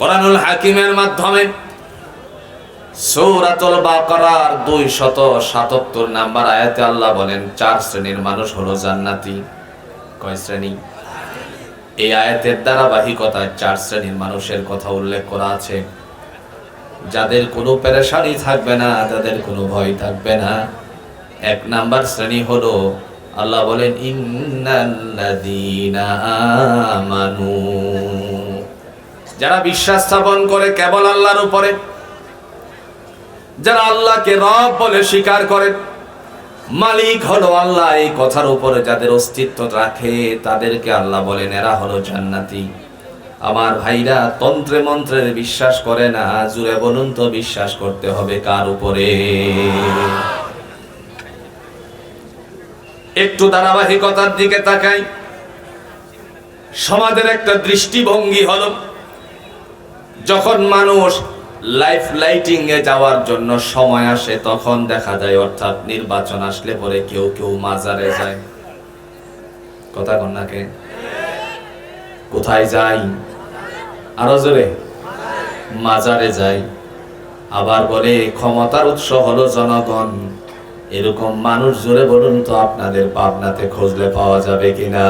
কোরআনুল হাকিমের মাধ্যমে সূরাতুল বাকারার 277 নাম্বার আয়াতে আল্লাহ বলেন 4 শ্রেণীর মানুষ হলো জান্নাতি। কয় শ্রেণী? এই আয়াতের ধারাবাহিকতায় 4 শ্রেণীর মানুষের কথা উল্লেখ করা আছে, যাদের কোনো পেরেশানি থাকবে না, যাদের কোনো ভয় থাকবে না। 1 নাম্বার শ্রেণী হলো, আল্লাহ বলেন ইন্নাল্লাযীনা আমানু, যারা বিশ্বাস স্থাপন করে কেবল আল্লাহর উপরে, যারা আল্লাহকে রব বলে স্বীকার করে, মালিক হলো আল্লাহ, এই কথার উপরে যাদের অস্তিত্ব রাখে, তাদেরকে আল্লাহ বলেন এরা হলো জান্নাতি। আমার ভাইরা তন্ত্রে মন্ত্রে বিশ্বাস করে না, জুড়ে বলুন তো বিশ্বাস করতে হবে কার উপরে? একটু ধারাবাহিকতার দিকে তাকাই। সমাজের একটা দৃষ্টিভঙ্গি হলো, যখন মানুষ লাইফ লাইটিং এ যাওয়ার জন্য সময় আসে, তখন দেখা যায়, অর্থাৎ নির্বাচন আসলে পরে কেউ কেউ মাজারে যায়। কথা কন না কে? কোথায় যাই? আরো জোরে, মাজারে যাই। আবার বলে ক্ষমতার উৎস হলো জনগণ। এরকম মানুষ জোরে বলুন তো আপনাদের পাবনাতে খুঁজলে পাওয়া যাবে কিনা?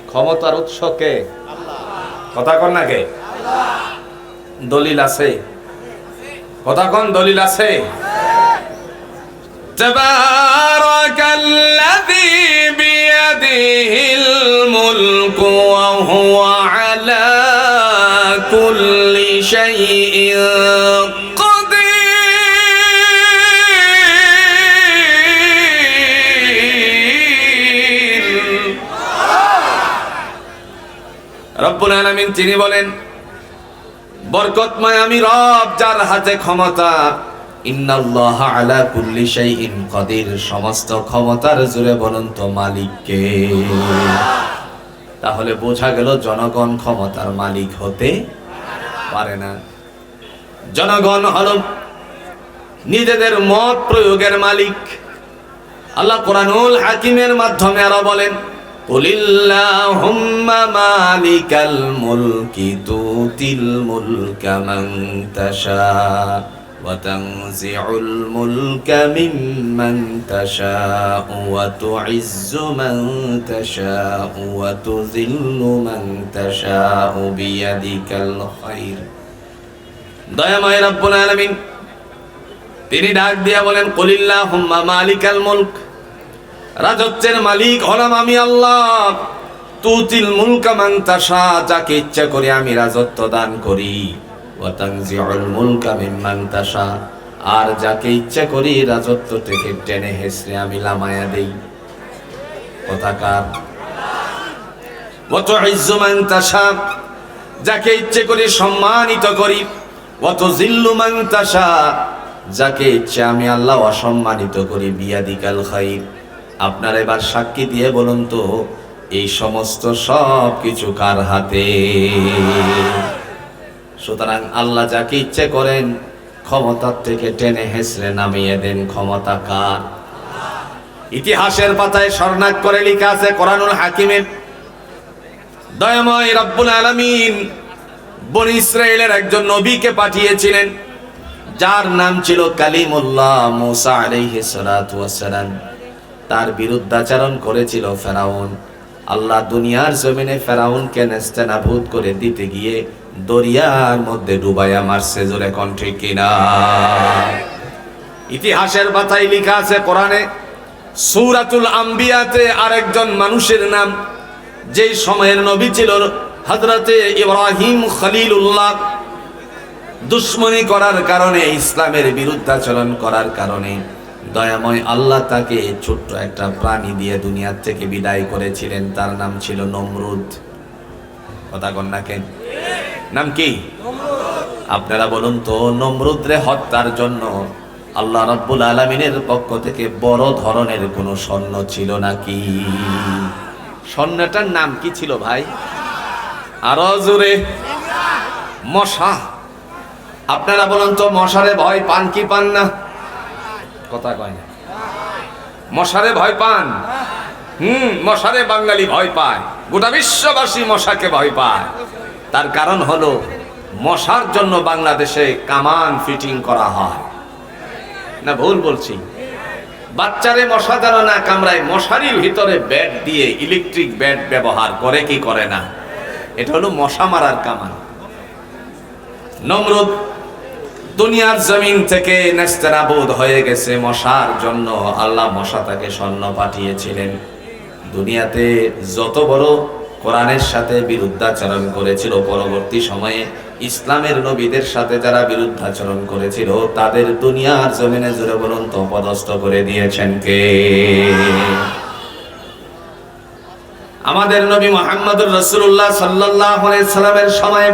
ক্ষমতার উৎস কে? কথা কন না কে? দলিল আছে? কথা কন, দলিল আছে? তাবারাকাল্লাযী বিয়াদিহিল মুলকু ওয়া হুয়া আলা কুল্লি শাইইন কাদির। রব্বুল আলামিন তিনি বলেন, বরকতময় আমি রব, যার হাতে ক্ষমতা। ইন্নাল্লাহা আলা কুল্লি শাইইন কাদির, সমস্ত ক্ষমতার জুড়ে বলুন তো মালিক কে? তাহলে বোঝা গেল জনগণ ক্ষমতার মালিক হতে পারে না। জনগণ হলো নিজেদের মত প্রয়োগের মালিক। আল্লাহ কোরআনুল হাকিমের মাধ্যমে আরো বলেন, কুলিল্লাহুম্মা মালিকাল মুলকি তুতিল মুলকা মান তাশা ওয়া তানজিউল মুলকা মিম্মান তাশা ওয়া তুইজ্জু মান তাশা ওয়া তুযিল্লু মান তাশা বিয়াদিকাল খায়র। দয়াময় রব্বুল আলামিন তিনি ডাক দিয়া বলেন, কুলিল্লাহুম্মা মালিকাল মুলক, রাজত্বের মালিক হলাম আমি আল্লাহ। তুতিল মুলকা মান তাশা, যাকে ইচ্ছা করে আমি রাজত্ব দান করি। ওয়া তানজিউল মুলকা মিম্মান তাশা, আর যাকে ইচ্ছা করি রাজত্ব থেকে টেনে হেসড়ে আমি লামায়া দেই। কথাকার? ওয়া তুইজ্জু মান তাশা, যাকে ইচ্ছে করি সম্মানিত করি। ওয়া তুযিল্লু মান তাশা, যাকে ইচ্ছা আমি আল্লাহ অসম্মানিত করি। বিয়াদিকাল খায়র। আপনারা এবার সাক্ষী দিয়ে বলুন তো, এই সমস্ত সব কিছু কার হাতে? সুতরাং আল্লাহ যাকে ইচ্ছে করেন ক্ষমতার থেকে টেনে হেসড়ে নামিয়ে দেন। ক্ষমতা কার? ইতিহাসের পাতায় স্বর্ণাক করে লেখা আছে কোরআনুল হাকিমের। দয়াময় রব্বুল আলামিন বনি ইসরাইলের একজন নবীকে পাঠিয়েছিলেন, যার নাম ছিল কালিমুল্লাহ মুসা আলাইহিস সালাতু ওয়াস সালাম। তার বিরুদ্ধাচরণ করেছিল ফেরাউন। আল্লাহ দুনিয়ার জমিনে ফেরাউনকে নেস্তেনাবুদ করে দিতে গিয়ে দরিয়ার মধ্যে ডুবাইয়া মারছে। জোরে কণ্ঠে কিনা? ইতিহাসের পাতায় লেখা আছে কোরআনে সূরাতুল আম্বিয়াতে আরেকজন মানুষের নাম, যেই সময়ের নবী ছিল হযরতে ইব্রাহিম খলিলুল্লাহ। দুশ্মনী করার কারণে, ইসলামের বিরুদ্ধাচরণ করার কারণে দয়াময় আল্লাহ তাকে ছোট্ট একটা প্রাণী দিয়ে দুনিয়ার থেকে বিদায় করেছিলেন। তার নাম ছিল নমরুদ। কথা কন না কেন? নাম কি? আপনারা বলুন তো, নমরুদরে হত্যার জন্য আল্লাহ রাব্বুল আলামিনের পক্ষ থেকে বড় ধরনের কোন সৈন্য ছিল নাকি? সৈন্যটার নাম কি ছিল ভাই? আরো জোরে। মশা। আপনারা বলুন তো, মশারে ভয় পান কি পান না? কথা কয় না। মশারে ভয় পান? মশারে বাঙালি ভয় পায়, গোটা বিশ্ববাসী মশাকে ভয় পায়। তার কারণ হলো মশার জন্য বাংলাদেশে কামান ফিটিং করা হয় না, ভুল বলছি? বাচ্চারে মশা যেন না কামড়ায়, মশারির ভিতরে ব্যাট দিয়ে, ইলেকট্রিক ব্যাট ব্যবহার করে কি করে না? এটা হলো মশা মারার কামান। নমরুদ দুনিয়ার জমিন থেকে নেস্তেনাবুদ হয়ে গেছে মশার জন্য। আল্লাহ মশা তাকে সৈন্য পাঠিয়েছিলেন। দুনিয়াতে যত বড় কোরআনের সাথে বিরুদ্ধাচরণ করেছিল, পরবর্তী সময়ে ইসলামের নবীদের সাথে যারা বিরুদ্ধাচরণ করেছিল, তাদের দুনিয়ার জমিনে জুড়ে বলুন তো পদস্থ করে দিয়েছেন কে? আমাদের নবী মুহাম্মদুর রাসূলুল্লাহ সাল্লাল্লাহু আলাইহি সাল্লামের সময়ে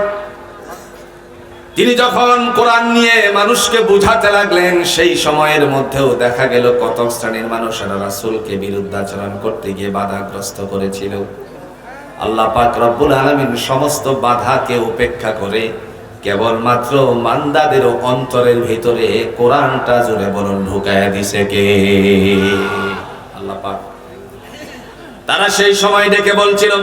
তিনি যখন কোরআন নিয়ে মানুষকে বুঝাতে লাগলেন, সেই সময়ের মধ্যেও দেখা গেল কত শ্রেণীর মানুষেরা রাসূলকে বিরুদ্ধাচরণ করতে গিয়ে বাধাগ্রস্ত করেছিল। আল্লাহ পাক রব্বুল আলামিন সমস্ত বাধাকে উপেক্ষা করে কেবলমাত্র মান্দাদের অন্তরের ভিতরে কোরআনটা জুড়ে বলুন ঢুকায়া দিছে কে? আল্লাহ পাক। তারা সেই সময় ডেকে বলছিল,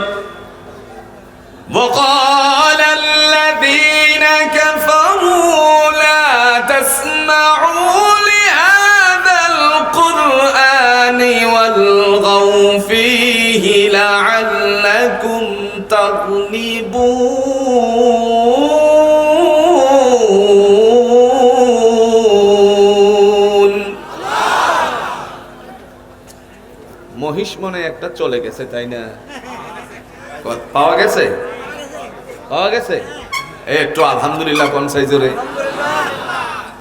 وقال الذين كفروا لا تسمعوا لهذا القرآن والغوا فيه لعلكم تغلبون। মহিষ মনে একটা চলে গেছে, তাই না? পাওয়া গেছে, পাওয়া গেছে। একটু আলহামদুলিল্লাহ কোন সাই জোরে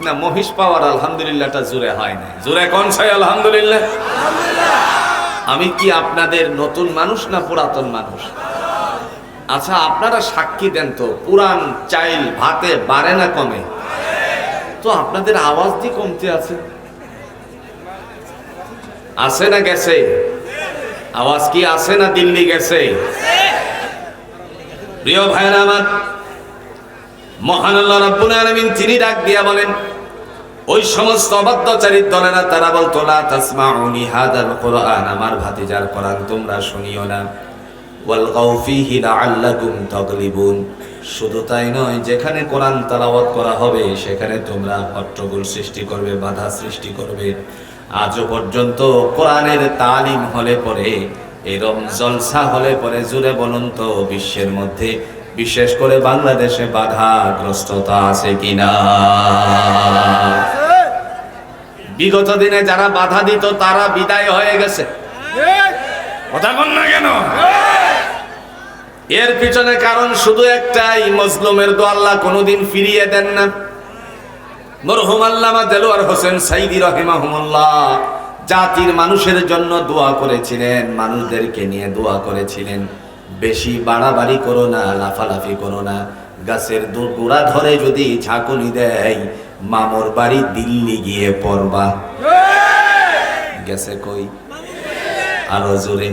না? মহিষ পাওয়ার আলহামদুলিল্লাহটা জোরে হয় না। জোরে কোন সাই আলহামদুলিল্লাহ? আমি কি আপনাদের নতুন মানুষ না পুরাতন মানুষ? আচ্ছা, আপনারা সাক্ষী দেন তো, পুরান চাইল ভাতে বাড়ে না কমে? তো আপনাদের আওয়াজ দিয়ে কমতে আছে, আছে না গেছে? আওয়াজ কি আছে না দিল্লি গেছে? প্রিয় ভাইরা আমার, মহান আল্লাহ রাব্বুল আলামিন তিনি ডাক দিয়া বলেন, ওই সমস্ত অবাধ্যচারীর দলেরা তারা বলতো, লা তাসমাউ লিহাদাল কুরআন, আমার ভাতিজার কোরআন তোমরা শুনিও না, ওয়ালগাউ ফীহি লাআল্লাকুম তাগলিবুন। শুধু তাই নয়, যেখানে কোরআন তেলাওয়াত করা হবে সেখানে তোমরা হট্টগোল সৃষ্টি করবে, বাধা সৃষ্টি করবে। আজও পর্যন্ত কোরআনের তালিম হলে পরে, এরম জলসা হলে পরে জুড়ে বলুন তো বিশ্বের মধ্যে, বিশেষ করে বাংলাদেশে বাধাগ্রস্ততা আছে কিনা? বিগত দিনে যারা বাধা দিত তারা বিদায় হয়ে গেছে, কথা বল না কেন? এর পিছনে কারণ শুধু একটাই, মজলুমের দোয়া আল্লাহ কোনোদিন ফিরিয়ে দেন না। মরহুম আল্লামা দেলোয়ার হোসেন সাইদি রাহিমাহুমুল্লাহ জাতির মানুষের জন্য দোয়া করেছিলেন, মানুষদেরকে নিয়ে দোয়া করেছিলেন, বেশি বাড়াবাড়ি করো না, লাফালাফি করো না, গাছের গোড়া ধরে যদি ঝাঁকুনি দেয় মামুর বাড়ি দিল্লি গিয়ে পড়বা। গেছে কই? আরো জোরে।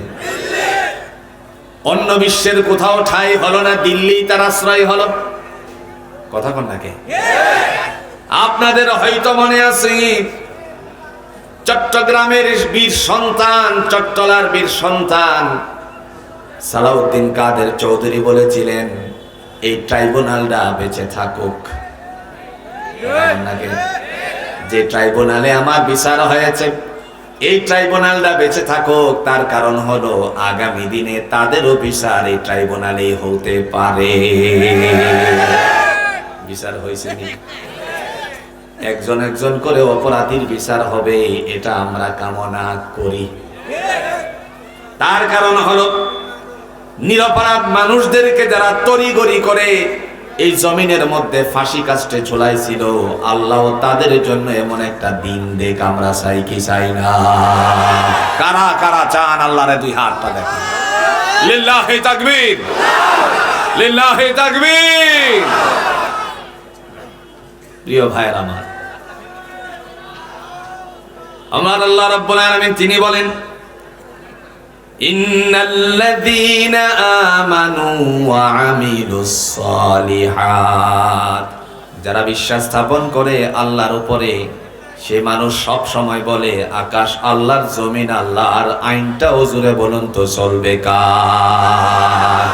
অন্য বিশ্বের কোথাও ঠাই হলো না, দিল্লি তার আশ্রয় হলো। কথা কোন নাকি? আপনাদের হয়তো মনে আছে, চট্টগ্রামের বীর সন্তান, চট্টলার বীর সন্তান সালাউদ্দিন কাদের চৌধুরী বলেছিলেন, এই ট্রাইব্যুনালটা বেঁচে থাকুক। যে ট্রাইব্যুনালে আমার বিচার হয়েছে, এই ট্রাইব্যুনালটা বেঁচে থাকুক। তার কারণ হলো আগামী দিনে তাদেরও বিচার এই ট্রাইব্যুনালে হতে পারে। বিচার হয়েছে নি? একজন একজন করে অপরাধীর বিচার হবে, এটা আমরা কামনা করি। তার কারণ হলো নিরপরাধ মানুষদেরকে যারা তড়িগড়ি করে এই জমিনের মধ্যে ফাঁসি কাস্টে ঝুলাইছিল, আল্লাহ তাদের জন্য এমন একটা দিন দেখ, আমরা চাই কি চাই না? কারা কারা চান আল্লাহরে দুই হাতটা দেখেন। লিল্লাহি তাকবীর, লিল্লাহি তাকবীর। প্রিয় ভাইরা আমার আল্লাহ রাব্বুল আলামিন তিনি বলেন, ইন্নাল্লাযীনা আমানু ওয়া আমিলুস সালিহাত, যারা বিশ্বাস স্থাপন করে আল্লাহর উপরে, সে মানুষ সব সময় বলে আকাশ আল্লাহর, জমিন আল্লাহর, আইনটাও জুড়ে বলুন তো চলবে কার?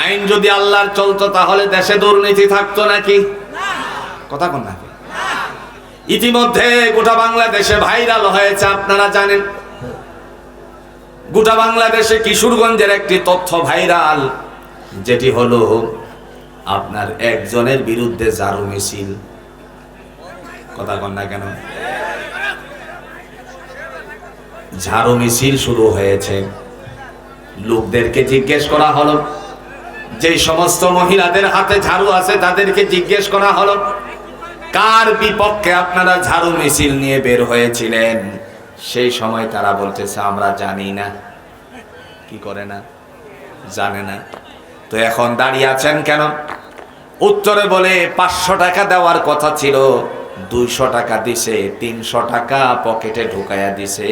আইন যদি আল্লাহর চলতো তাহলে দেশে দুর্নীতি থাকতো নাকি? কথা কোন নাকি? ইতিমধ্যে গোটা বাংলাদেশে ভাইরাল হয়েছে, আপনারা জানেন। গোটা বাংলাদেশে কিশোরগঞ্জের একটি তথ্য ভাইরাল, যেটি হলো আপনার একজনের বিরুদ্ধে ঝাড়ু মিছিল। কথা কন না কেন? ঝাড়ু মিছিল শুরু হয়েছে। লোকদেরকে জিজ্ঞেস করা হলো, যে সমস্ত মহিলাদের হাতে ঝাড়ু আছে তাদেরকে জিজ্ঞেস করা হলো, কার বিপক্ষে আপনারা ঝাড়ু মিছিল নিয়ে বের হয়েছিলেন? সেই সময় তারা বলতেছে আমরা জানি না। কি করে না? জানে না। তো এখন দাঁড়িয়ে আছেন কেন? উত্তরে বলে 500 টাকা দেওয়ার কথা ছিল, 200 টাকা দিছে, 300 টাকা পকেটে ঢুকাইয়া দিছে।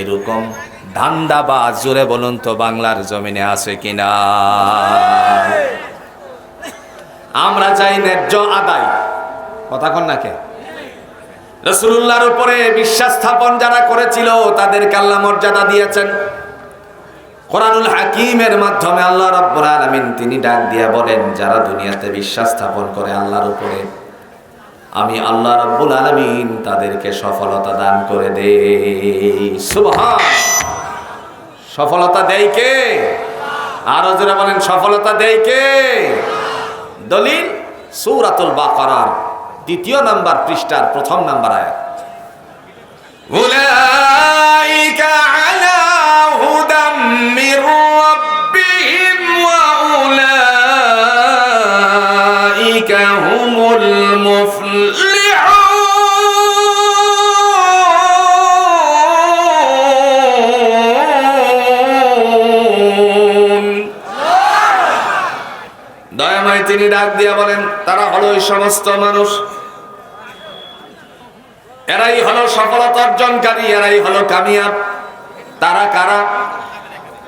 এরকম ধান্দাবাজ জোরে বলুন তো বাংলার জমিনে আছে কিনা? আমরা চাই ন্যায্য আদায়। কথা কন না কে? রাসূলুল্লাহর উপরে বিশ্বাস স্থাপন যারা করেছিল তাদেরকে আল্লাহ মর্যাদা দিয়েছেন। কোরআনুল হাকিমের মাধ্যমে আল্লাহ রাব্বুল আলামিন তিনি ডাক দিয়ে বলেন, যারা দুনিয়াতে বিশ্বাস স্থাপন করে আল্লাহর উপরে, আমি আল্লাহ রাব্বুল আলামিন তাদেরকে সফলতা দান করে দেই। সুবহান। সফলতা দেয় কে? আরো জোরে বলেন, সফলতা দেয় কে? দলিল সূরাতুল বাকারার 2 নম্বর পৃষ্ঠার 1 নম্বর আয়াত। উলাইকা আলা হুদাম মির রাব্বিহিম ওয়া উলাইকা হুমুল মুফলিহুন। দয়াময় তিনি ডাক দিয়া বলেন, তারা হলো ওই সমস্ত মানুষ, এরাই হলো সফলতা অর্জনকারী, এরাই হলো কামিয়াব। তারা কারা?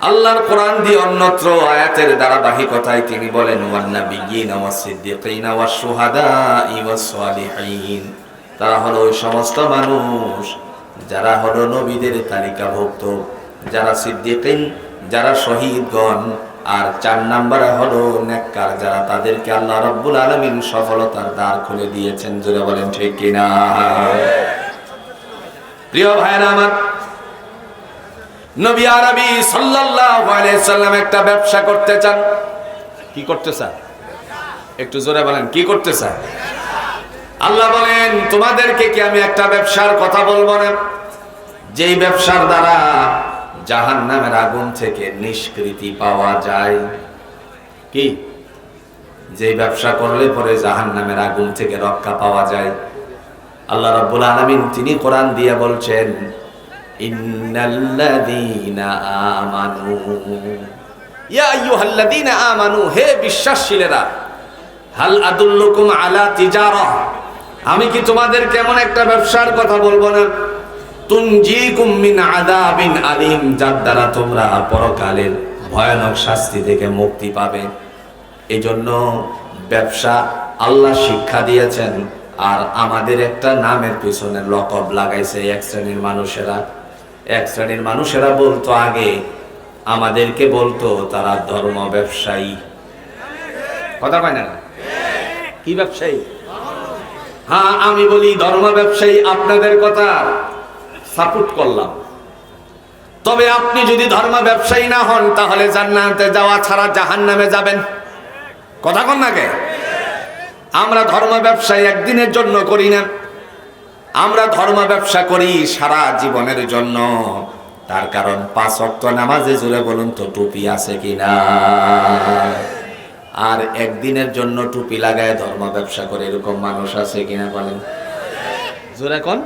আল্লাহর কোরআন দিয়ে অন্যত্র আয়াতের ধারাবাহিকতায় তিনি বলেন, ওয়ান্নাবিয়্যিনা ওয়াস-সিদ্দীকিনা ওয়াশ-শুহাদা'i ওয়াস-সালিহিন। তারা হলো ওই সমস্ত মানুষ যারা হলো নবীদের তালিকাভুক্ত, যারা সিদ্দীকিন, যারা শহীদগণ, আর 4 নম্বরে হলো নেককার যারা, তাদেরকে আল্লাহ রাব্বুল আলামিন সফলতার দ্বার খুলে দিয়েছেন। জোরে বলেন ঠিক কিনা? প্রিয় ভাইরা আমার, নবী আরবি সাল্লাল্লাহু আলাইহি সাল্লাম একটা ব্যবসা করতে চান। কি করতে চান? একটু জোরে বলেন, কি করতে চান? আল্লাহ বলেন, তোমাদেরকে কি আমি একটা ব্যবসার কথা বলবো না, যেই ব্যবসার দ্বারা জাহান্নামের আগুন থেকে নিষ্কৃতি পাওয়া যায়? কি? যে ব্যবসা করলে পরে জাহান্নামের আগুন থেকে রক্ষা পাওয়া যায়। আল্লাহ রাব্বুল আলামিন তিনি কোরআন দিয়ে বলছেন, ইন্নাল্লাযীনা আমানু, ইয়া আইয়ুহাল্লাযীনা আমানু, হে বিশ্বাসশীলেরা, হাল আদুল্লুকুম আলা তিজারাহ, আমি কি তোমাদেরকে এমন একটা ব্যবসার কথা বলবো না, তুনজিকুম মিন আযাবিন আলীম, যার দ্বারা তোমরা পরকালের ভয়ানক শাস্তি থেকে মুক্তি পাবে। এজন্য ব্যবসা আল্লাহ শিক্ষা দিয়েছেন, আর আমাদের একটা নামের পিছনে লকব লাগাইছে এক শ্রেণীর মানুষেরা। এক শ্রেণীর মানুষেরা বলতো আগে, আমাদেরকে বলতো তারা ধর্ম ব্যবসায়ী। কথা কয় না? কি ব্যবসায়ী? হ্যাঁ, আমি বলি ধর্ম ব্যবসায়ী, আপনাদের কথা সাপোর্ট করলাম। তবে আপনি যদি ধর্ম ব্যবসায়ী না হন তাহলে জান্নাতে যাওয়া ছাড়া জাহান্নামে যাবেন। কথা কন না কে? আমরা ধর্ম ব্যবসায়ী একদিনের জন্য করি না, আমরা ধর্ম ব্যবসা করি সারা জীবনের জন্য। তার কারণ 5 ওয়াক্ত নামাজে জোরে বলুন তো টুপি আছে কিনা? আর একদিনের জন্য টুপি লাগায় ধর্ম ব্যবসা করে এরকম মানুষ আছে কিনা বলেন? জোরে কোন?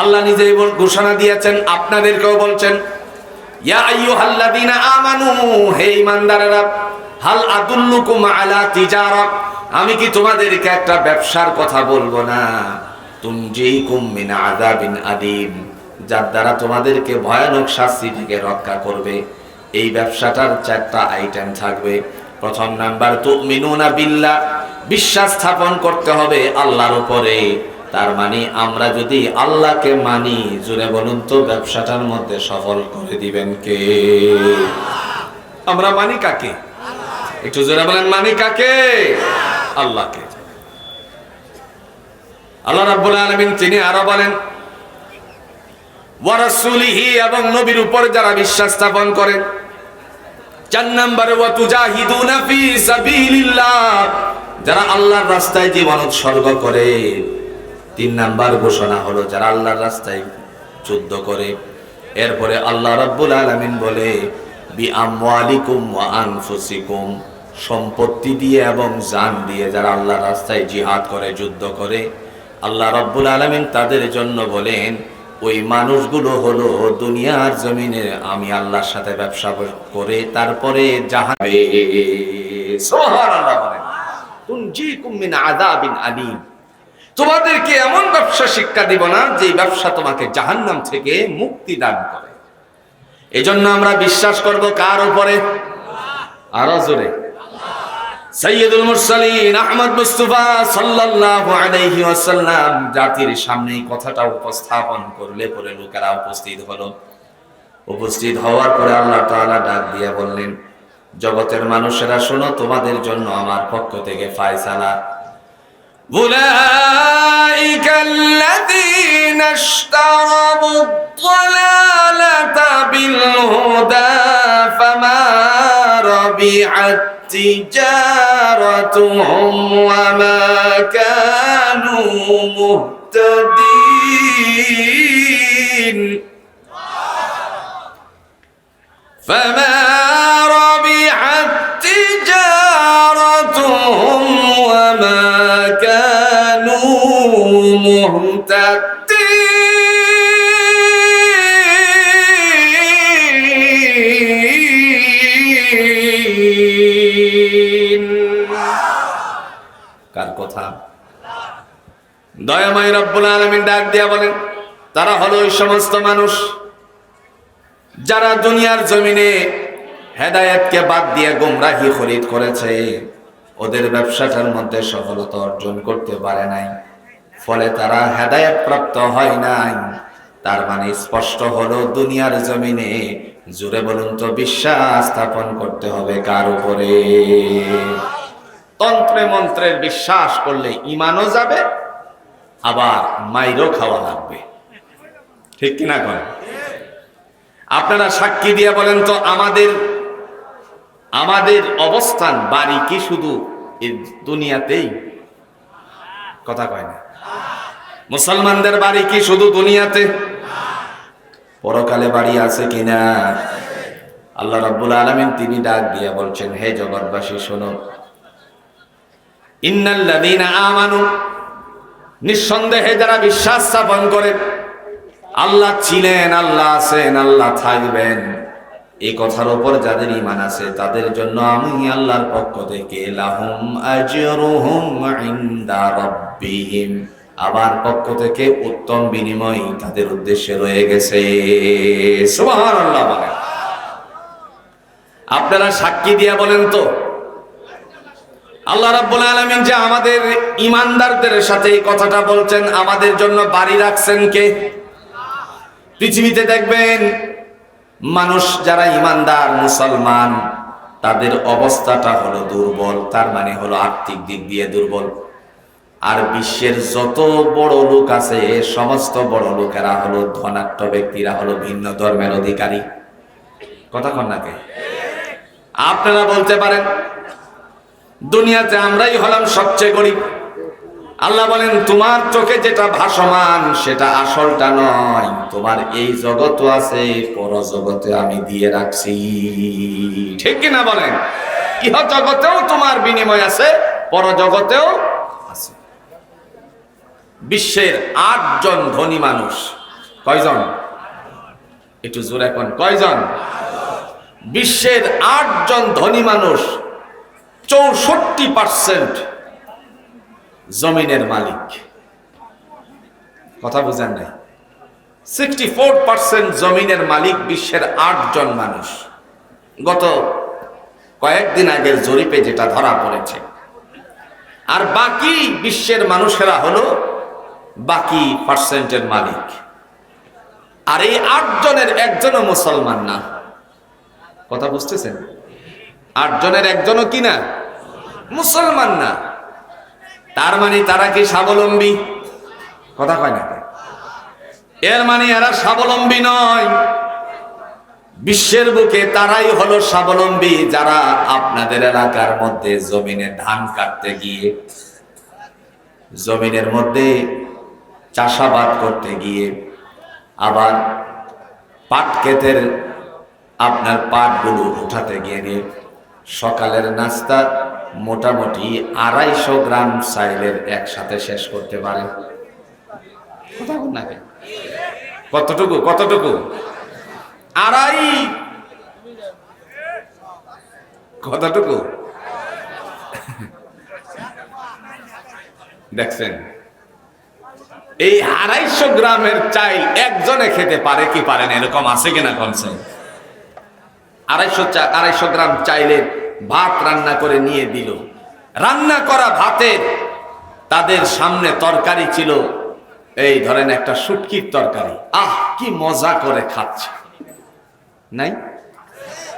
আল্লাহ নিজেই ঘোষণা দিয়েছেন, আপনাদেরকেও বলছেন, ইয়া আইয়ুহাল্লাযীনা আমানু, হে ঈমানদারেরা, হাল আদুল্লুকুম আলা তিজারা, আমি কি তোমাদেরকে একটা ব্যবসার কথা বলবো না, তুনজিকুম মিন আযাবিন আলীম, যার দ্বারা তোমাদেরকে ভয়ানক শাস্তি থেকে রক্ষা করবে। এই ব্যবসাটার 4টা আইটেম থাকবে। প্রথম নাম্বার, তুমিনুনা বিল্লাহ, বিশ্বাস স্থাপন করতে হবে আল্লাহর উপরে। তার মানে আমরা যদি আল্লাহকে মানি, জুড়ে বলুন তো ব্যবসাটার মধ্যে সফল করে দিবেন কে? আমরা মানি কাকে? একটু জোরে বলেন, মানি কাকে? আল্লাহকে। আল্লাহ রাব্বুল আলামিন তিনি আরো বলেন, ওয়া রাসূলিহি, এবং নবীর উপর যারা বিশ্বাস স্থাপন করে। 4 নম্বরে ওয়া তুজাহিদুনা ফি সাবিলিল্লাহ, যারা আল্লাহর রাস্তায় জীবন উৎসর্গ করে। 3 নাম্বার ঘোষণা হলো যারা আল্লাহর রাস্তায় যুদ্ধ করে। এরপরে আল্লাহ রাব্বুল আলামিন বলে বি আমওয়ালিকুম ওয়া আনফুসিকুম, সম্পত্তি দিয়ে এবং জান দিয়ে যারা আল্লাহর রাস্তায় জিহাদ করে, যুদ্ধ করে, আল্লাহ রাব্বুল আলামিন তাদের জন্য বলেন ওই মানুষগুলো হলো দুনিয়ার জমিনে আমি আল্লাহর সাথে ব্যবসা করে তারপরে জাহান্নামে। সুবহানাল্লাহ বলেন, তুনজিকুম মিন আযাবিন আলীম, তোমাদেরকে এমন ব্যবসা শিক্ষা দিব না যে ব্যবসা তোমাকে জাহান্নাম থেকে মুক্তি দান করে। এজন্য আমরা বিশ্বাস করব কার উপরে? আরো জোরে, সাইয়্যিদুল মুরসালিন আহমদ মুস্তাফা সাল্লাল্লাহু আলাইহি ওয়াসাল্লাম জাতির সামনে এই কথাটা উপস্থাপন করলে পরে লোকেরা উপস্থিত হলো। উপস্থিত হওয়ার পরে আল্লাহ তাআলা ডাক দিয়ে বললেন, জগতের মানুষেরা শোনো, তোমাদের জন্য আমার পক্ষ থেকে ফয়সালা। উলাইকাল্লাযীনা ইশতারাবুদ-দালালাতা বিল-হুদা ফামা রাবিহাত তিজারাতুহুম ওয়া মা কানু মুহতাদিন। ফামা রাবিহাত তিজারাতুহুম ওয়া মা কানু মুহতাদিন। কার কথা? দয়াময় রব্বুল আলামিন ডাক দিয়া বলেন, তারা হলো ওই সমস্ত মানুষ যারা দুনিয়ার জমিনে হেদায়েতকে বাদ দিয়ে গোমরাহি খরিদ করেছে। ওদের ব্যবসাটার মধ্যে সফলতা অর্জন করতে পারে নাই, ফলে তারা হেদায়েত প্রাপ্ত হয় নাই। তার মানে স্পষ্ট হলো দুনিয়ার জমিনে, জোরে বলুন তো, বিশ্বাস স্থাপন করতে হবে কার উপরে? তন্ত্রে মন্ত্রের বিশ্বাস করলে ইমানও যাবে, আবার মাইরও খাওয়া লাগবে। ঠিক কিনা কোন? আপনারা সাক্ষী দিয়ে বলেন তো, আমাদের অবস্থান বাড়ি কি শুধু এই দুনিয়াতেই? কথা কয় না। মুসলমানদের বাড়ি কি শুধু দুনিয়াতে? পরকালে বাড়ি আছে কিনা? আল্লাহ রাব্বুল আলামিন তিনি ডাক দিয়ে বলছেন, হে জগৎবাসী শোনো, ইন্নাল্লাযীনা আমানু, নিঃসন্দেহে যারা বিশ্বাস স্থাপন করে আল্লাহ ছিলেন, আল্লাহ আছেন, আল্লাহ থাকবেন, এই কথার উপর যাদের ঈমান আছে তাদের জন্য আমি আল্লাহর পক্ষ থেকে লাহুম আজরুহুম ইনদা রাব্বিহিম, আমার পক্ষ থেকে উত্তম বিনিময় তাদের উদ্দেশ্যে রয়ে গেছে। সুবহানাল্লাহ বলেন। আপনারা সাক্ষী দিয়া বলেন তো, আল্লাহ রাব্বুল আলামিন যে আমাদের ঈমানদারদের সাথে এই কথাটা বলছেন, আমাদের জন্য বাড়ি রাখছেন কে? পৃথিবীতে দেখবেন মানুষ যারা ঈমানদার মুসলমান তাদের অবস্থাটা হলো দুর্বল, তার মানে হলো আর্থিক দিক দিয়ে দুর্বল। আর বিশ্বের যত বড় লোক আছে সমস্ত বড় লোকেরা হলো ধনাঢ্য ব্যক্তিরা, হলো ভিন্ন ধর্মের অধিকারী। কথা কন নাকি? আপনারা বলতে পারেন দুনিয়াতে আমরাই হলাম সবচেয়ে গরিব। আল্লাহ বলেন, তোমার চোখে যেটা ভাসমান সেটা আসলটা নয়, তোমার এই জগৎ আছে, পর জগতে আমি দিয়ে রাখছি। ঠিক কিনা বলেন? ইহ জগতেও তোমার বিনিময় আছে, পর জগতেও আছে। বিশ্বের 8 জন ধনী মানুষ, কয়জন? একটু জোরে কোন, কয়জন? বিশ্বের 8 জন ধনী মানুষ 64% জমিনের মালিক। কথা বুঝেন নাই? 64% জমিনের মালিক বিশ্বের 8 জন মানুষ। গত কয়েকদিন আগের জরিপে যেটা ধরা পড়েছে। আর বাকি বিশ্বের মানুষেরা হলো বাকি পার্সেন্টের মালিক। আর এই 8 জনের একজনও মুসলমান না। কথা বুঝতেছেন? 8 জনের একজনও কি না মুসলমান না। তার মানে তারা কি স্বাবলম্বী? কথা কয় না। এর মানে এরা স্বাবলম্বী নয়। বিশ্বের বুকে তারাই হলো স্বাবলম্বী যারা আপনাদের এলাকার মধ্যে জমিনে ধান কাটতে গিয়ে, জমিনের মধ্যে চাষাবাদ করতে গিয়ে, আবার পাট ক্ষেতের আপনার পাটগুলো উঠাতে গিয়ে সকালের নাস্তা মোটামুটি 250 গ্রাম চাইলের একসাথে শেষ করতে পারে। কতটুকু কতটুকু? কতটুকু দেখছেন? এই 250 গ্রামের চাইল একজনে খেতে পারে কি পারে না, এরকম আছে কিনা কমছে? 250 গ্রাম চাইলের ভাত রান্না করে নিয়ে দিল। রান্না করা ভাতের তাদের সামনে তরকারি ছিল, এই ধরেন একটা শুটকির তরকারি। আহ কি মজা করে খাচ্ছে, নাই?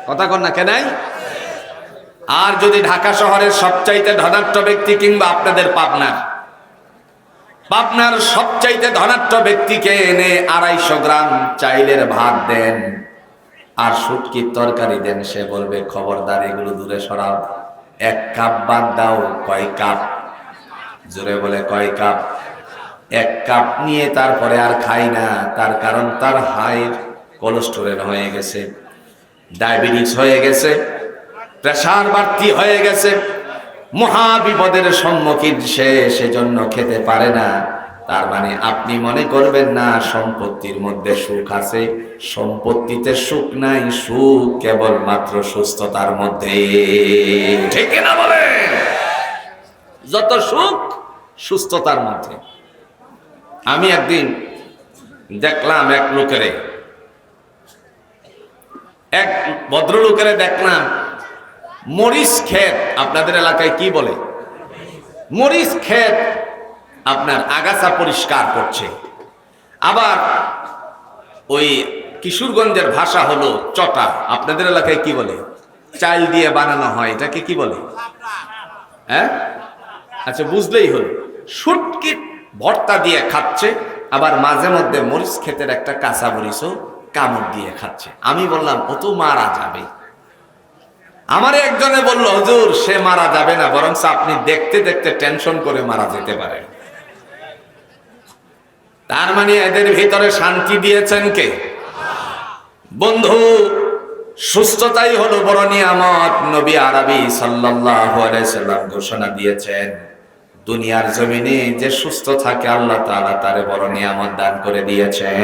কথা কন না কেন? আর যদি ঢাকা শহরের সবচাইতে ধনাঢ্য ব্যক্তি কিংবা আপনাদের পাবনার সবচাইতে ধনাঢ্য ব্যক্তিকে এনে 250 গ্রাম চাইলের ভাত দেন আর শুটকির তরকারি দেন, সে বলবে খবরদার এগুলো দূরে সরাও। 1 কাপ বাদ দাও। কয় কাপ? জোরে বলে কয় কাপ? 1 কাপ নিয়ে তারপরে আর খাই না। তার কারণ তার হাই কোলেস্টেরল হয়ে গেছে, ডায়াবেটিস হয়ে গেছে, প্রেসার বাড়তি হয়ে গেছে, মহা বিপদের সম্মুখীন সে, সেজন্য খেতে পারে না। তার মানে আপনি মনে করবেন না সম্পত্তির মধ্যে সুখ আছে। সম্পত্তিতে সুখ নাই, সুখ কেবলমাত্র সুস্থতার মধ্যে। ঠিক না বলেন? যত সুখ সুস্থতার মধ্যে। আমি একদিন দেখলাম এক ভদ্রলোকের দেখলাম মরিচ ক্ষেত, আপনাদের এলাকায় কি বলে? মরিচ ক্ষেত আপনার আগাছা পরিষ্কার করছে। আবার ওই কিশোরগঞ্জের ভাষা হলো চটা, আপনাদের এলাকায় কি বলে? চাল দিয়ে বানানো হয়, এটাকে কি বলে? হ্যাঁ, আচ্ছা বুঝলেই হলো। শুটকি ভর্তা দিয়ে খাচ্ছে, আবার মাঝে মধ্যে মরিচ ক্ষেতের একটা কাঁচা মরিচও কামড় দিয়ে খাচ্ছে। আমি বললাম ও তো মারা যাবে। আমারে একজনে বলল হুজুর সে মারা যাবে না, বরং আপনি দেখতে দেখতে টেনশন করে মারা যেতে পারেন। তার মানে এদের ভিতরে শান্তি দিয়েছেন কে? বন্ধু, সুস্থতাই হলো বড় নিয়ামত। নবী আরবি সাল্লাল্লাহু আলাইহি সাল্লাম ঘোষণা দিয়েছেন, দুনিয়ার জমিনে যে সুস্থ থাকে আল্লাহ তাআলা তারে বড় নিয়ামত দান করে দিয়েছেন।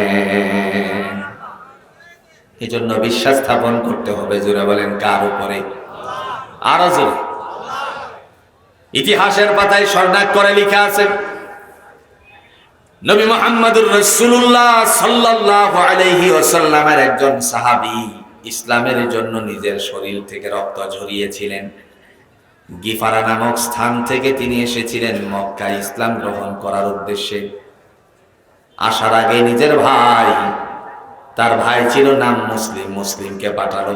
এজন্য বিশ্বাস স্থাপন করতে হবে। জোরে বলেন কার উপরে? আরো জোরে। ইতিহাসের পাতায় স্বর্ণাক্ষরে লেখা আছে, নবী মুহাম্মদুর রাসূলুল্লাহ সাল্লাল্লাহু আলাইহি ওয়াসাল্লামের একজন সাহাবী ইসলামের জন্য নিজের শরীর থেকে রক্ত ঝরিয়েছিলেন। গিফারা নামক স্থান থেকে তিনি এসেছিলেন মক্কায় ইসলাম গ্রহণ করার উদ্দেশ্যে। আসার আগে নিজের ভাই, তার ভাই ছিল নাম মুসলিম, মুসলিমকে পাঠালো।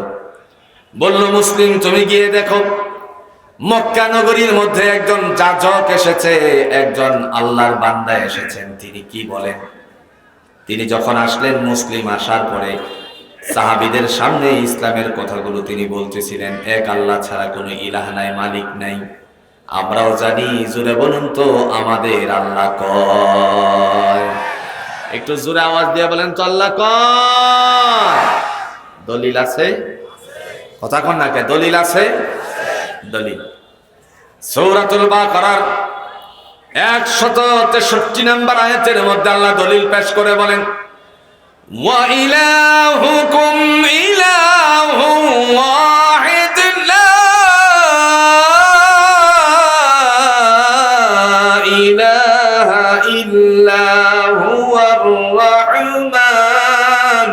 বলল মুসলিম তুমি গিয়ে দেখো মক্কা নগরীর মধ্যে একজন যাজক এসেছে, একজন আল্লাহর বান্দা এসেছেন, তিনি কি বলেন। তিনি যখন আসলেন, মুসলিম আসার পরে সাহাবীদের সামনে ইসলামের কথাগুলো তিনি বলতেছিলেন। এক আল্লাহ ছাড়া কোনো ইলাহ নাই, মালিক নাই, আমরাও জানি। জোরে বলুন তো আমাদের আল্লাহ কয়। একটু জোরে আওয়াজ দিয়ে বলেন তো আল্লাহ কয়। দলিল আছে? কথা কন না কে? দলিল আছে? দলিল সূরাতুল বাকারার 163 নম্বর আয়াতের মধ্যে আল্লাহ দলিল পেশ করে বলেন, ওয়া ইলাহুকুম ইলাহুন ওয়াহিদ লা ইলাহা ইল্লা হুয়ার রাহমান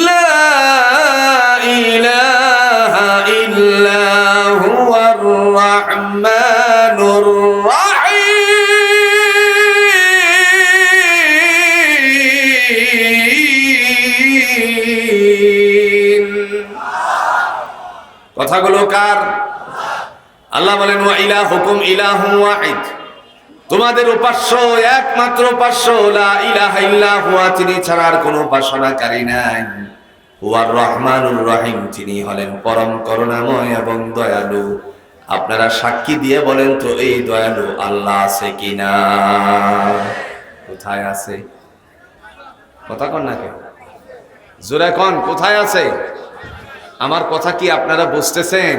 লা রহমানুর রহিম। হলো কার? আল্লাহ বলেন ওয়া ইলাহুকুম ইলাহুন ওয়াহিদ, তোমাদের উপাস্য একমাত্র উপাস্য, লা ইলাহা ইল্লা হুয়া, তিনি ছাড়া আর কোনো উপাসনাকারী নাই। হুয়ার রহমানুর রহিম, তিনি হলেন পরম করুণাময় এবং দয়ালু। আপনারা সাক্ষী দিয়ে বলেন তো এই দয়ালু আল্লাহ আছে কিনা? কোথায় আছে? কথা কন না কেন? জোরে কন, কোথায় আছে? আমার কথা কি আপনারা বুঝতেছেন?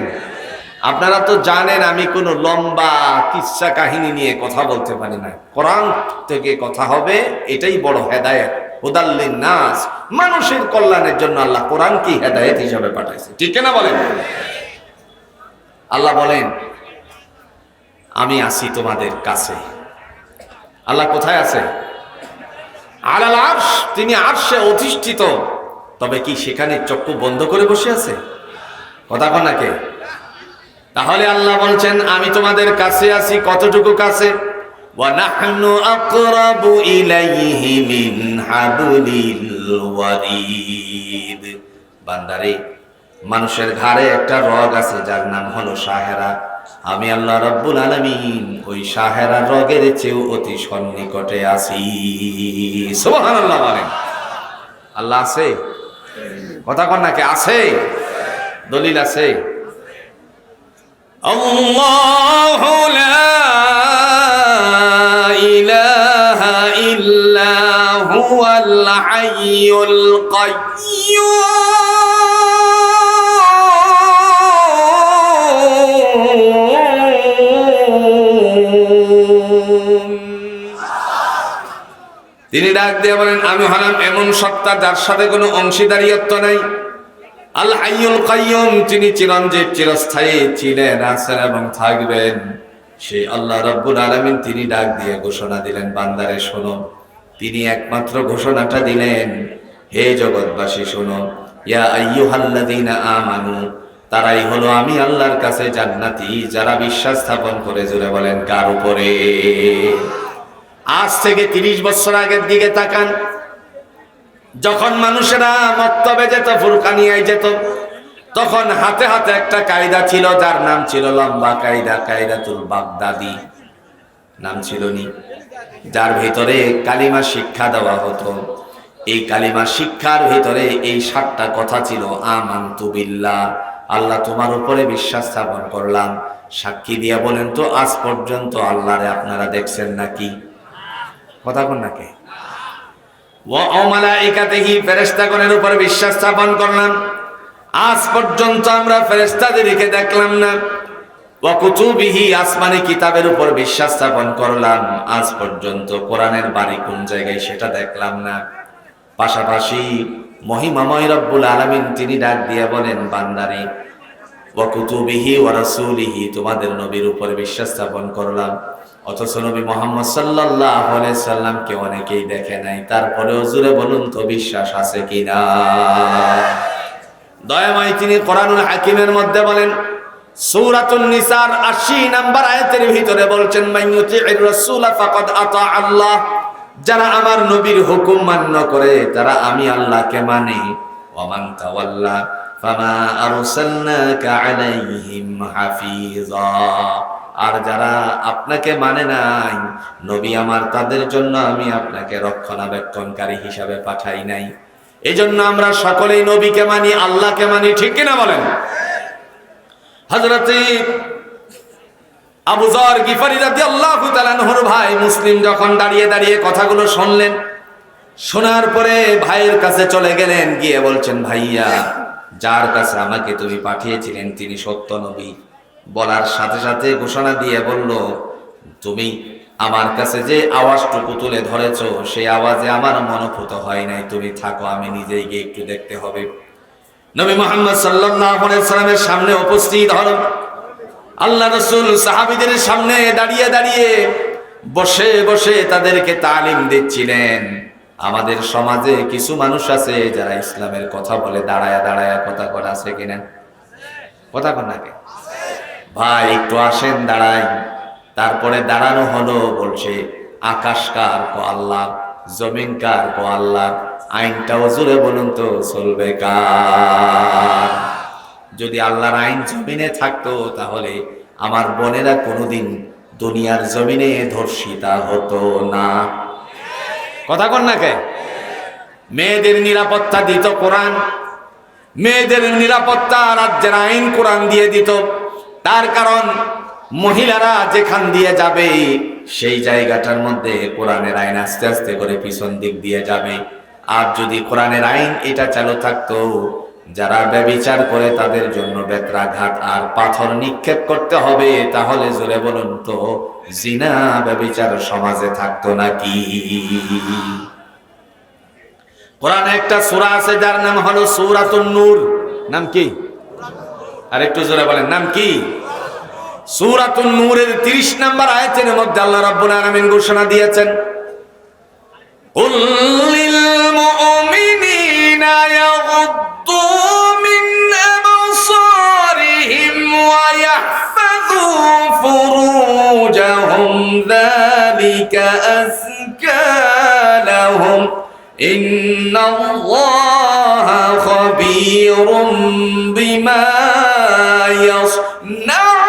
আপনারা তো জানেন আমি কোনো লম্বা কিচ্ছা কাহিনী নিয়ে কথা বলতে পারি না। কোরআন থেকে কথা হবে, এটাই বড় হেদায়েত। হুদাল্লিন নাস, মানুষের কল্যাণের জন্য আল্লাহ কোরআনকে হেদায়েত হিসাবে পাঠাইছে, ঠিক না বলেন? আল্লাহ বলেন আমি আছি তোমাদের কাছে। আল্লাহ কোথায় আছে? আলাল আরশ, তিনি আরশে অধিষ্ঠিত। তবে কি সেখানে চক্ষু বন্ধ করে বসে আছে? কথা কন না কে? তাহলে আল্লাহ বলছেন আমি তোমাদের কাছে আছি। কতটুকু কাছে? ওয়া নাহনু আকরাবু ইলাইহি মিন হাবলিল ওয়ারিদ। বান্দারে, মানুষের ঘাড়ে একটা রগ আছে যার নাম হলো সাহেরা। আমি আল্লাহ রাব্বুল আলামিন ওই সাহেরা রগের চেয়েও অতি সন্নিকটে আছি। সুবহানাল্লাহ বলেন। আল্লাহ আছে? কথা কন না কে? আছে, দলিল আছে। আল্লাহু লা ইলাহা ইল্লা হুয়াল হাইয়ুল কাইয়্যুম। তিনি ডাক দিয়ে বলেন আমি হলাম এমন সত্তা যার সাথে কোনো অংশীদারিত্ব নাই। আল হাইয়ুল কাইয়্যুম, তিনি চিরঞ্জীব, চিরস্থায়ী, ছিলেন, আছেন এবং থাকবেন। সেই আল্লাহ রাব্বুল আলামিন তিনি ডাক দিয়ে ঘোষণা দিলেন বান্দারে শোনো। তিনি একমাত্র ঘোষণাটা দিলেন, হে জগৎবাসী শোনো, ইয়া আইয়ুহাল্লাযীনা আমানু, তারাই হলো আমি আল্লাহর কাছে জান্নাতি যারা বিশ্বাস স্থাপন করে। জোরে বলেন কার উপরে? আজ থেকে 30 বছর আগের দিকে তাকান, যখন মানুষেরা মক্তবে যেত, ফুরকানিয়ায় যেত, তখন হাতে হাতে একটা কায়দা ছিল যার নাম ছিল লম্বা কায়দা, কায়দাতুল বাগদাদি নাম ছিল নি, যার ভিতরে কালিমা শিক্ষা দেওয়া হতো। এই কালিমা শিক্ষার ভিতরে এই 7টা কথা ছিল। আমানতু বিল্লাহ, আল্লাহ তোমার উপরে বিশ্বাস স্থাপন করলাম। সাক্ষী দিয়ে বলেন তো আজ পর্যন্ত আল্লাহরে আপনারা দেখছেন নাকি? কথা কোন নাকি? ওয়া মালাইকাতিহি, ফেরেশতাগণের উপর বিশ্বাস স্থাপন করলাম। আজ পর্যন্ত আমরা ফেরেশতাদেরকে দেখলাম না। ওয়া কুতুবিহি, আসমানি কিতাবের উপর বিশ্বাস স্থাপন করলাম। আজ পর্যন্ত কোরআনের বাড়ি কোন জায়গায় সেটা দেখলাম না। পাশাপাশি মহিমাময় রব্বুল আলামিন তিনি ডাক দিয়ে বলেন বান্দারে, ওয়া কুতুবিহি ওয়া রাসূলিহি, তোমাদের নবীর উপর বিশ্বাস স্থাপন করলাম। অথচ নবী মুহাম্মদ সাল্লাল্লাহু আলাইহি সাল্লামকে অনেকেই দেখে নাই, তারপরেও জোরে বলুন তো বিশ্বাস আছে কিনা? দয়াময় তিনি কোরআনুল হাকিমের মধ্যে বলেন, সূরাতুন নিসার 80 নম্বর আয়াতের ভিতরে বলছেন মাইয়ুতি'ir রাসূলা ফাকাদ আতা আল্লাহ, যারা আমার নবীর হুকুম মান্য করে তারা আমি আল্লাহকে মানে। ওয়া মান তাওয়াল্লা ফামা আরসালনাকা আলাইহিম হাফিজা, আর যারা আপনাকে মানে নাই নবী আমার, তাদের জন্য আমি আপনাকে রক্ষণাবেক্ষণকারী হিসাবে পাঠাই নাই। এজন্য আমরা সকলেই নবীকে মানি, আল্লাহকে মানি, ঠিক কিনা বলেন? হযরত আবু যর গিফারী রাদিয়াল্লাহু তাআলা আনহুর ভাই মুসলিম যখন দাঁড়িয়ে দাঁড়িয়ে কথাগুলো শুনলেন, শোনার পরে ভাইয়ের কাছে চলে গেলেন, গিয়ে বলছেন ভাইয়া, যার কাছে আমাকে তুমি পাঠিয়েছিলেন তিনি সত্য নবী। বলার সাথে সাথে ঘোষণা দিয়ে বলল, তুমি আমার কাছে যে আওয়াজটুকু তুলে ধরেছ সেই আওয়াজে আমার মনোভূত হয় নাই, তুমি থাকো, আমি নিজেই গিয়ে একটু দেখতে হবে। নবী মুহাম্মদ সাল্লাল্লাহু আলাইহি সাল্লামের সামনে উপস্থিত হলেন। আল্লাহ রাসূল সাহাবীদের সামনে দাঁড়িয়ে দাঁড়িয়ে বসে বসে তাদেরকে তালিম দিচ্ছিলেন। আমাদের সমাজে কিছু মানুষ আছে যারা ইসলামের কথা বলে দাঁড়ায়া দাঁড়ায়া কথা করা, আছে কিনা? কথা কন নাকি? ভাই একটু আসেন দাঁড়াই। তারপরে দাঁড়ানো হলো, বলছে আকাশ কার? কো আল্লাহ। জমিন কার? কো আল্লাহ। আইনটাও জুড়ে বলুন তো চলবে কার? যদি আল্লাহর আইন জমিনে থাকতো তাহলে আমার বোনেরা কোনোদিন দুনিয়ার জমিনে ধর্ষিতা হতো না। কথা কন না কে? মেয়েদের নিরাপত্তা দিত কোরআন, মেয়েদের নিরাপত্তা রাজ্যের আইন কোরআন দিয়ে দিত। তার কারণ মহিলারা যেখান দিয়ে যাবে সেই জায়গাটার মধ্যে কোরআনের আইন আস্তে আস্তে করে পিছন দিক দিয়ে যাবে। আর যদি কোরআনের আইন এটা চালু থাকতো, যারা ব্যভিচার করে তাদের জন্য বেত্রাঘাত আর পাথর নিক্ষেপ করতে হবে, তাহলে জোরে বলুন তো জিনা ব্যভিচার সমাজে থাকতো নাকি? কোরআনে একটা সূরা আছে যার নাম হলো সূরাতুন নূর। নাম কি? আর একটু জোরে বলেন, নাম কি? সূরাতুন নূরের 30 নম্বর আয়াতের মধ্যে আল্লাহ রাব্বুল আলামিন ঘোষণা দিয়েছেন, কুল লিল মুমিনিনা ইয়াগুদ্দু মিন আবসারিহিম ওয়া ইয়াহফাযু ফুরুজাহুম যালিকা আযকা লাহুম ইন্নাল্লাহা খাবীরুম বিমা ইয়াসনাউন।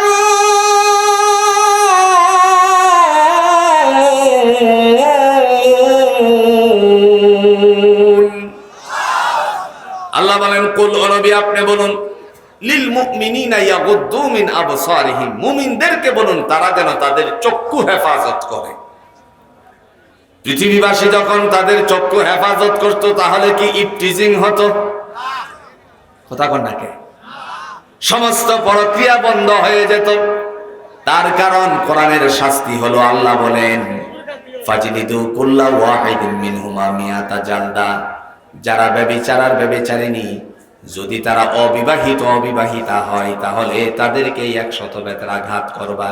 আল্লাহ বলেন, কুল ও নবী আপনি বলুন, লিল মুমিনিনা ইয়াগুদ্দু মিন আবসারিহিম, মুমিনদেরকে বলুন তারা যেন তাদের চক্ষু হেফাজত করে। পৃথিবীবাসী যখন তাদের চক্ষু হেফাজত করত তাহলে কি ইফটিজিং হতো? কথা কন না কে? সমস্ত প্রক্রিয়া বন্ধ হয়ে যেত। তার কারণ কোরআনের শাস্তি হলো, আল্লাহ বলেন ফাজলিদু কুল্লা ওয়াহিদিন মিনহুমা মিয়াতা জালদা, যারা ব্যভিচার আর ব্যভিচারিণী যদি তারা অবিবাহিতা হয় তাহলে তাদেরকে 100 বেত্রাঘাত করবা।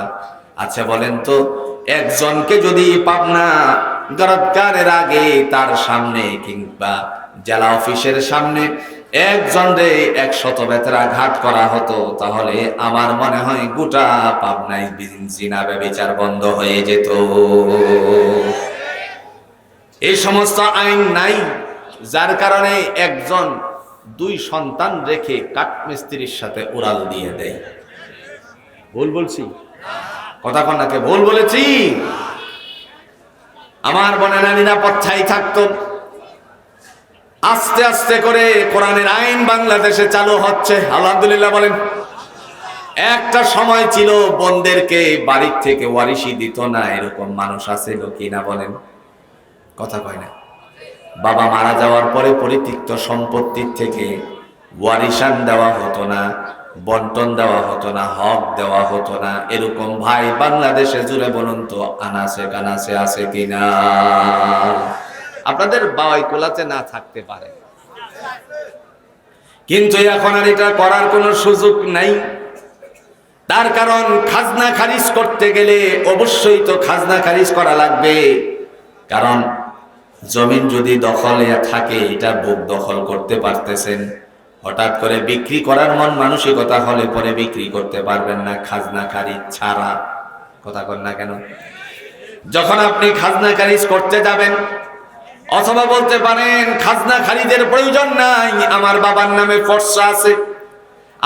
আচ্ছা বলেন তো, একজনকে যদি পাবনা গরৎকারের আগে তার সামনে কিংবা জেলা অফিসের সামনে একজনরে 100 বেত্রাঘাত করা হতো, তাহলে আমার মনে হয় গোটা পাবনায় জিনা ব্যভিচার বন্ধ হয়ে যেত। এই সমস্ত আইন নাই, যার কারণে একজন 2 সন্তান রেখে কাঠমিস্ত্রির সাথে উড়াল দিয়ে দেয়। ভুল বলছি? কথা কন নাকি? ভুল বলেছি? আমার বোনেরা নিরাপত্তায় থাকতো। আস্তে আস্তে করে কোরআনের আইন বাংলাদেশে চালু হচ্ছে, আলহামদুলিল্লাহ বলেন। একটা সময় ছিল বোনদেরকে বাড়ির থেকে ওয়ারিশি দিত না, এরকম মানুষ আছে কিনা বলেন? কথা কয় না। বাবা মারা যাওয়ার পরে পরিত্যক্ত সম্পত্তির থেকে ওয়ারিশান দেওয়া হতো না, বন্টন দেওয়া হতো না, হক দেওয়া হতো না। এরকম ভাই বাংলাদেশে জুড়ে বলুন তো আনাসে কানাসে আছে কিনা? আপনাদের বাবাই কোলাতে না থাকতে পারে, কিন্তু এখন আর এটা করার কোনো সুযোগ নাই। তার কারণ খাজনা খারিজ করতে গেলে অবশ্যই তো খাজনা খারিজ করা লাগবে। কারণ জমিন যদি দখলে থাকে, এটা বুক দখল করতে পারতেছেন, হঠাৎ করে বিক্রি করার মন মানসিকতা হলে পরে বিক্রি করতে পারবেন না খাজনা খারিজ ছাড়া। কথা কন না কেন? যখন আপনি খাজনা খারিজ করতে যাবেন, অথবা বলতে পারেন খাজনা খারিজের প্রয়োজন নাই, আমার বাবার নামে ফর্সা আছে।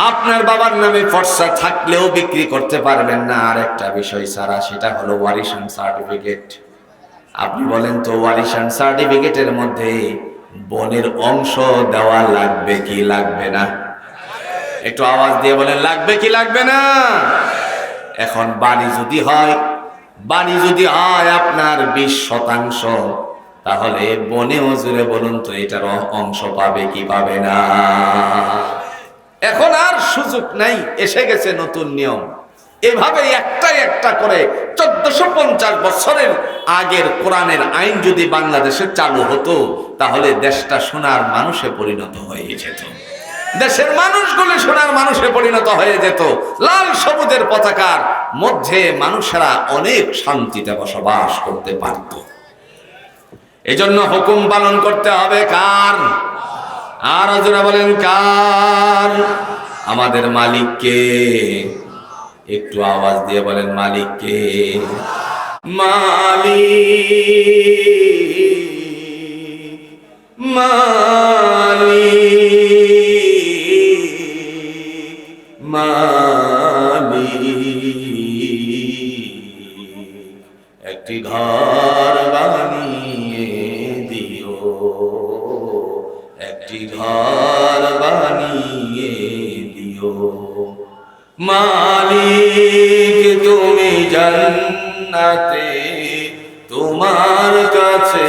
আপনার বাবার নামে ফর্সা থাকলেও বিক্রি করতে পারবেন না আর একটা বিষয় ছাড়া, সেটা হলো ওয়ারিশান সার্টিফিকেট। আপনি বলেন তো ওয়ারিশান সার্টিফিকেটের মধ্যে বোনের অংশ দেওয়া লাগবে কি লাগবে না? একটু আওয়াজ দিয়ে বলেন, লাগবে কি লাগবে না? এখন বাড়ি যদি হয় আপনার 20%, তাহলে বনেও জুড়ে বলুন তো এটার অংশ পাবে কি পাবে না? এখন আর সুযোগ নাই, এসে গেছে নতুন নিয়ম। এভাবে একটা করে 1450 বছরের আগের কোরআনের আইন যদি বাংলাদেশে চালু হতো, তাহলে দেশটা সোনার মানুষে পরিণত হয়ে যেত। দেশের মানুষগুলো সোনার মানুষে পরিণত হয়ে যেত। লাল সবুজের পতাকার মধ্যে মানুষেরা অনেক শান্তিতে বসবাস করতে পারত। এজন্য হুকুম পালন করতে হবে কার? আর যারা বলেন কার? আমাদের মালিককে। একটু আওয়াজ দিয়ে বলেন, মালিককে। মালিক একটি ঘর বানিয়ে দিও, একটি ঘর বানিয়ে দিও। মালিক তুমি জান্নাতে, তোমার কাছে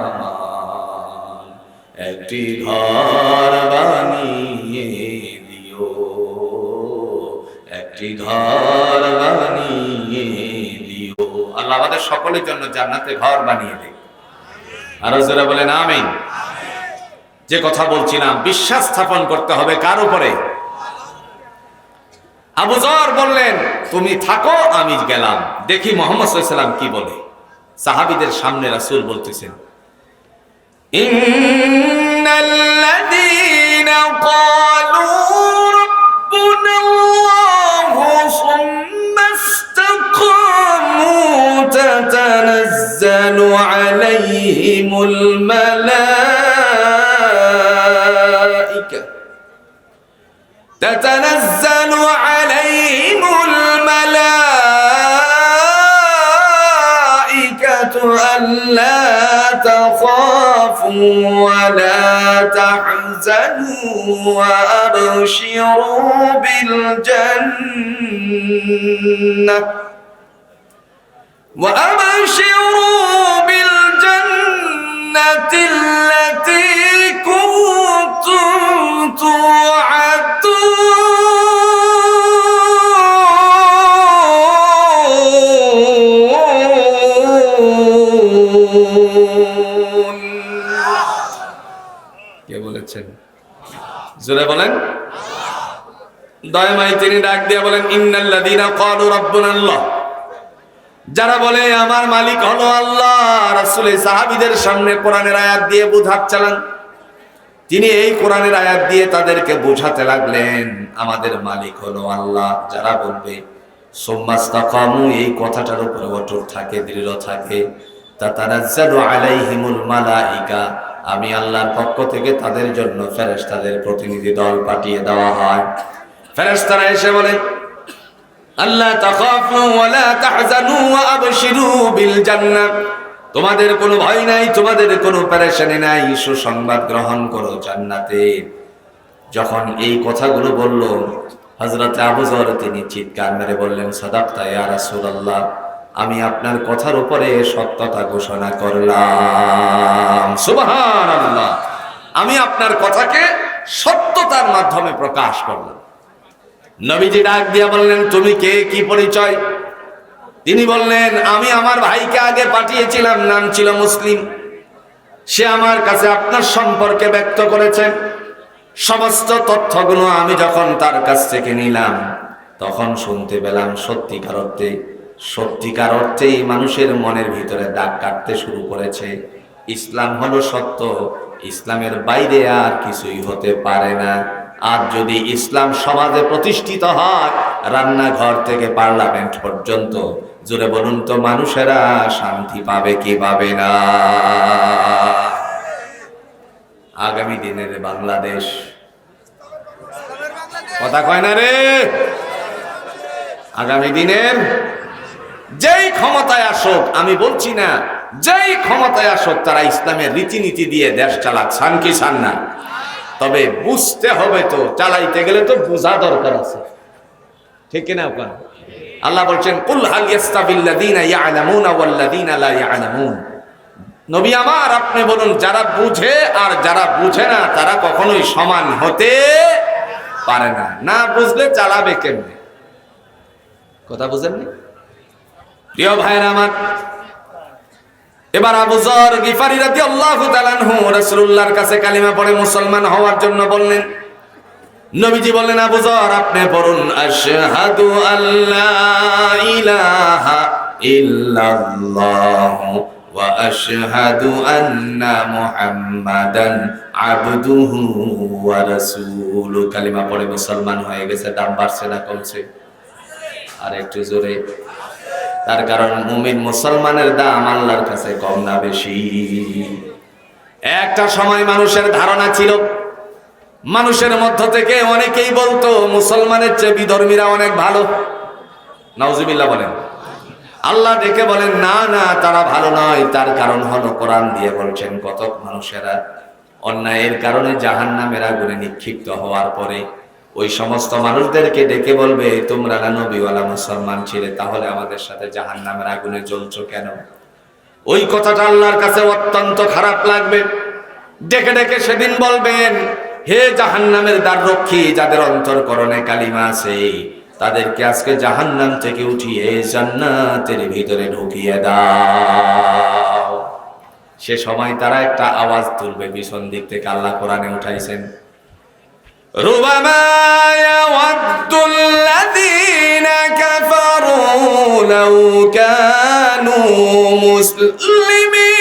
আমার একটি ঘর বানিয়ে দিও, একটি ঘর বানিয়ে দিও। আল্লাহ আমাদের সকলের জন্য জান্নাতে ঘর বানিয়ে দেয়। আর যারা বলেন আমিন। যে কথা বলছিলাম, বিশ্বাস স্থাপন করতে হবে কার উপরে? আবু যর বললেন তুমি থাকো, আমি গেলাম, দেখি মুহাম্মদ সাল্লাল্লাহু আলাইহি ওয়াসাল্লাম কি বলে। সাহাবীদের সামনে রাসূল বলতেছেন, ইন্নাল্লাযীনা ক্বালু রাব্বুনাল্লাহু সুম্মা ইসতাকামু তাতানাজ্জালু আলাইহিমুল মালাইকা تتنزل عليهم الملائكة ألا تخافوا ولا تحزنوا وأبشروا بالجنة التي كنتم توعدون. কে বলেছেন? জোরে বলেন। দয়াময় তিনি ডাক দিয়ে বলেন, ইন্নাল্লাযীনা ক্বালু রাব্বুনাল্লাহ, যারা বলে আমার মালিক হলো আল্লাহ। রাসূলের সাহাবীদের সামনে কোরআনের আয়াত দিয়ে বোঝাচ্ছিলেন। তিনি এই কোরআনের আয়াত দিয়ে তাদেরকে বোঝাতে লাগলেন আমাদের মালিক হলো আল্লাহ। যারা বলবে সুম্মাস্তাকামু, এই কথাটার উপরে অটল থাকে, দৃঢ় থাকে, তাতানাজ্জালু আলাইহিমুল মালাইকা, আমি আল্লাহর পক্ষ থেকে তাদের জন্য ফেরেশতাদের প্রতিনিধি দল পাঠিয়ে দেওয়া হয়। ফেরেশতারা এসে বলে, আল্লাহ তাখাফু ওয়ালা তাহজানু ওয়া আবশিরু বিল জান্নাহ, তোমাদের কোনো ভয় নাই, তোমাদের কোনো পেরেশানি নাই, সুসংবাদ গ্রহণ করো জান্নাতে। যখন এই কথাগুলো বলল, হযরত আবু যর তিনি চিৎকার মেরে বললেন, সাদাকতা ইয়া রাসূলুল্লাহ, আমি আপনার কথার উপরে সত্যতা ঘোষণা করলাম। সুবহানাল্লাহ, আমি আপনার কথাকে সত্যতার মাধ্যমে প্রকাশ করলাম। নবীজি ডাক দিয়া বললেন, তুমি কে, কি পরিচয়? তিনি বললেন, আমি আমার ভাইকে আগে পাঠিয়েছিলাম, নাম ছিল মুসলিম। সে আমার কাছে আপনার সম্পর্কে ব্যক্ত করেছেন। সমস্ত তথ্যগুলো আমি যখন তার কাছ থেকে নিলাম, তখন শুনতে পেলাম সত্যিকার অর্থেই মানুষের মনের ভিতরে দাগ কাটতে শুরু করেছে। ইসলাম হলো সত্য, ইসলামের বাইরে আর কিছুই হতে পারে না। আর যদি ইসলাম সমাজে প্রতিষ্ঠিত হয়, রান্নাঘর থেকে পার্লামেন্ট পর্যন্ত, জোরে বলুন তো, মানুষেরা শান্তি পাবে কি পাবে না? আগামী দিনের বাংলাদেশ, কথা কয় না রে, আগামী দিনের যেই ক্ষমতায় আসুক, আমি বলছি না যেই ক্ষমতায় আসুক, তারা ইসলামের রীতিনীতি দিয়ে দেশ চালাক, চান কি চান না? তবে বুঝতে হবে তো, চালাইতে গেলে তো বোঝা দরকার আছে, ঠিক কিনা? আপনার আল্লাহ বলছেন, কুল হাল ইয়াস্তাবিল্লাযীনা ইয়ালামুনা ওয়াল্লাযীনা লা ইয়ালামুন, নবী আমার আপনি বলুন, যারা বুঝে আর যারা বুঝে না, তারা কখনোই সমান হতে পারে না। না বুঝলে চালাবে কেমনে? কথা বুঝেননি? প্রিয় ভাইরা আমার, এবার আবু যর গিফারি রাদিয়াল্লাহু তাআলা আনহু রাসূলুল্লাহর কাছে কালিমা পড়ে মুসলমান হওয়ার জন্য বললেন। নবীজি বললেন, আবু যর আপনি পড়ুন, আশহাদু আল্লা ইলাহা ইল্লাল্লাহু ওয়া আশহাদু আন্না মুহাম্মাদান আবদুহু ওয়া রাসূলুহু। কালিমা পড়ে মুসলমান হয়ে গেছে। দাম বাড়ছে না কমছে? আর একটু জোরে। তার কারণ মুমিন মুসলমানের দাম আল্লাহর কাছে কম না বেশি? একটা সময় মানুষের ধারণা ছিল, মানুষের মধ্য থেকে অনেকেই বলতো মুসলমানের চেয়ে বিধর্মীরা অনেক ভালো। নাউজুবিল্লাহ বলেন। আল্লাহ ডেকে বলেন না না, তারা ভালো নয়। তার কারণ হলো কোরআন দিয়ে বলছেন কত মানুষেরা অন্যায়ের কারণে জাহান্নামের আগুনে নিক্ষিপ্ত হওয়ার পরে ওই সমস্ত মানুষদেরকে ডেকে বলবে, তোমরা না নবীওয়ালা মুসলমান ছিলে, তাহলে আমাদের সাথে জাহান্নামের আগুনে জ্বলছো কেন? ওই কথাটা আল্লাহর কাছে অত্যন্ত খারাপ লাগবে। ডেকে ডেকে সেদিন বলবেন, হে জাহান্নামের দ্বাররক্ষী, যাদের অন্তরকরণে কালিমা আছে তাদেরকে আজকে জাহান্নাম থেকে উঠিয়ে জান্নাতের ভিতরে ঢুকিয়ে দাও। সে সময় তারা একটা আওয়াজ তুলবে পিছন দিক থেকে। আল্লাহ কোরআনে উঠাইছেন, রুবামা ইয়াওয়াদ্দুল্লাযীনা কাফারু লাউ কানু মুসলিমিন।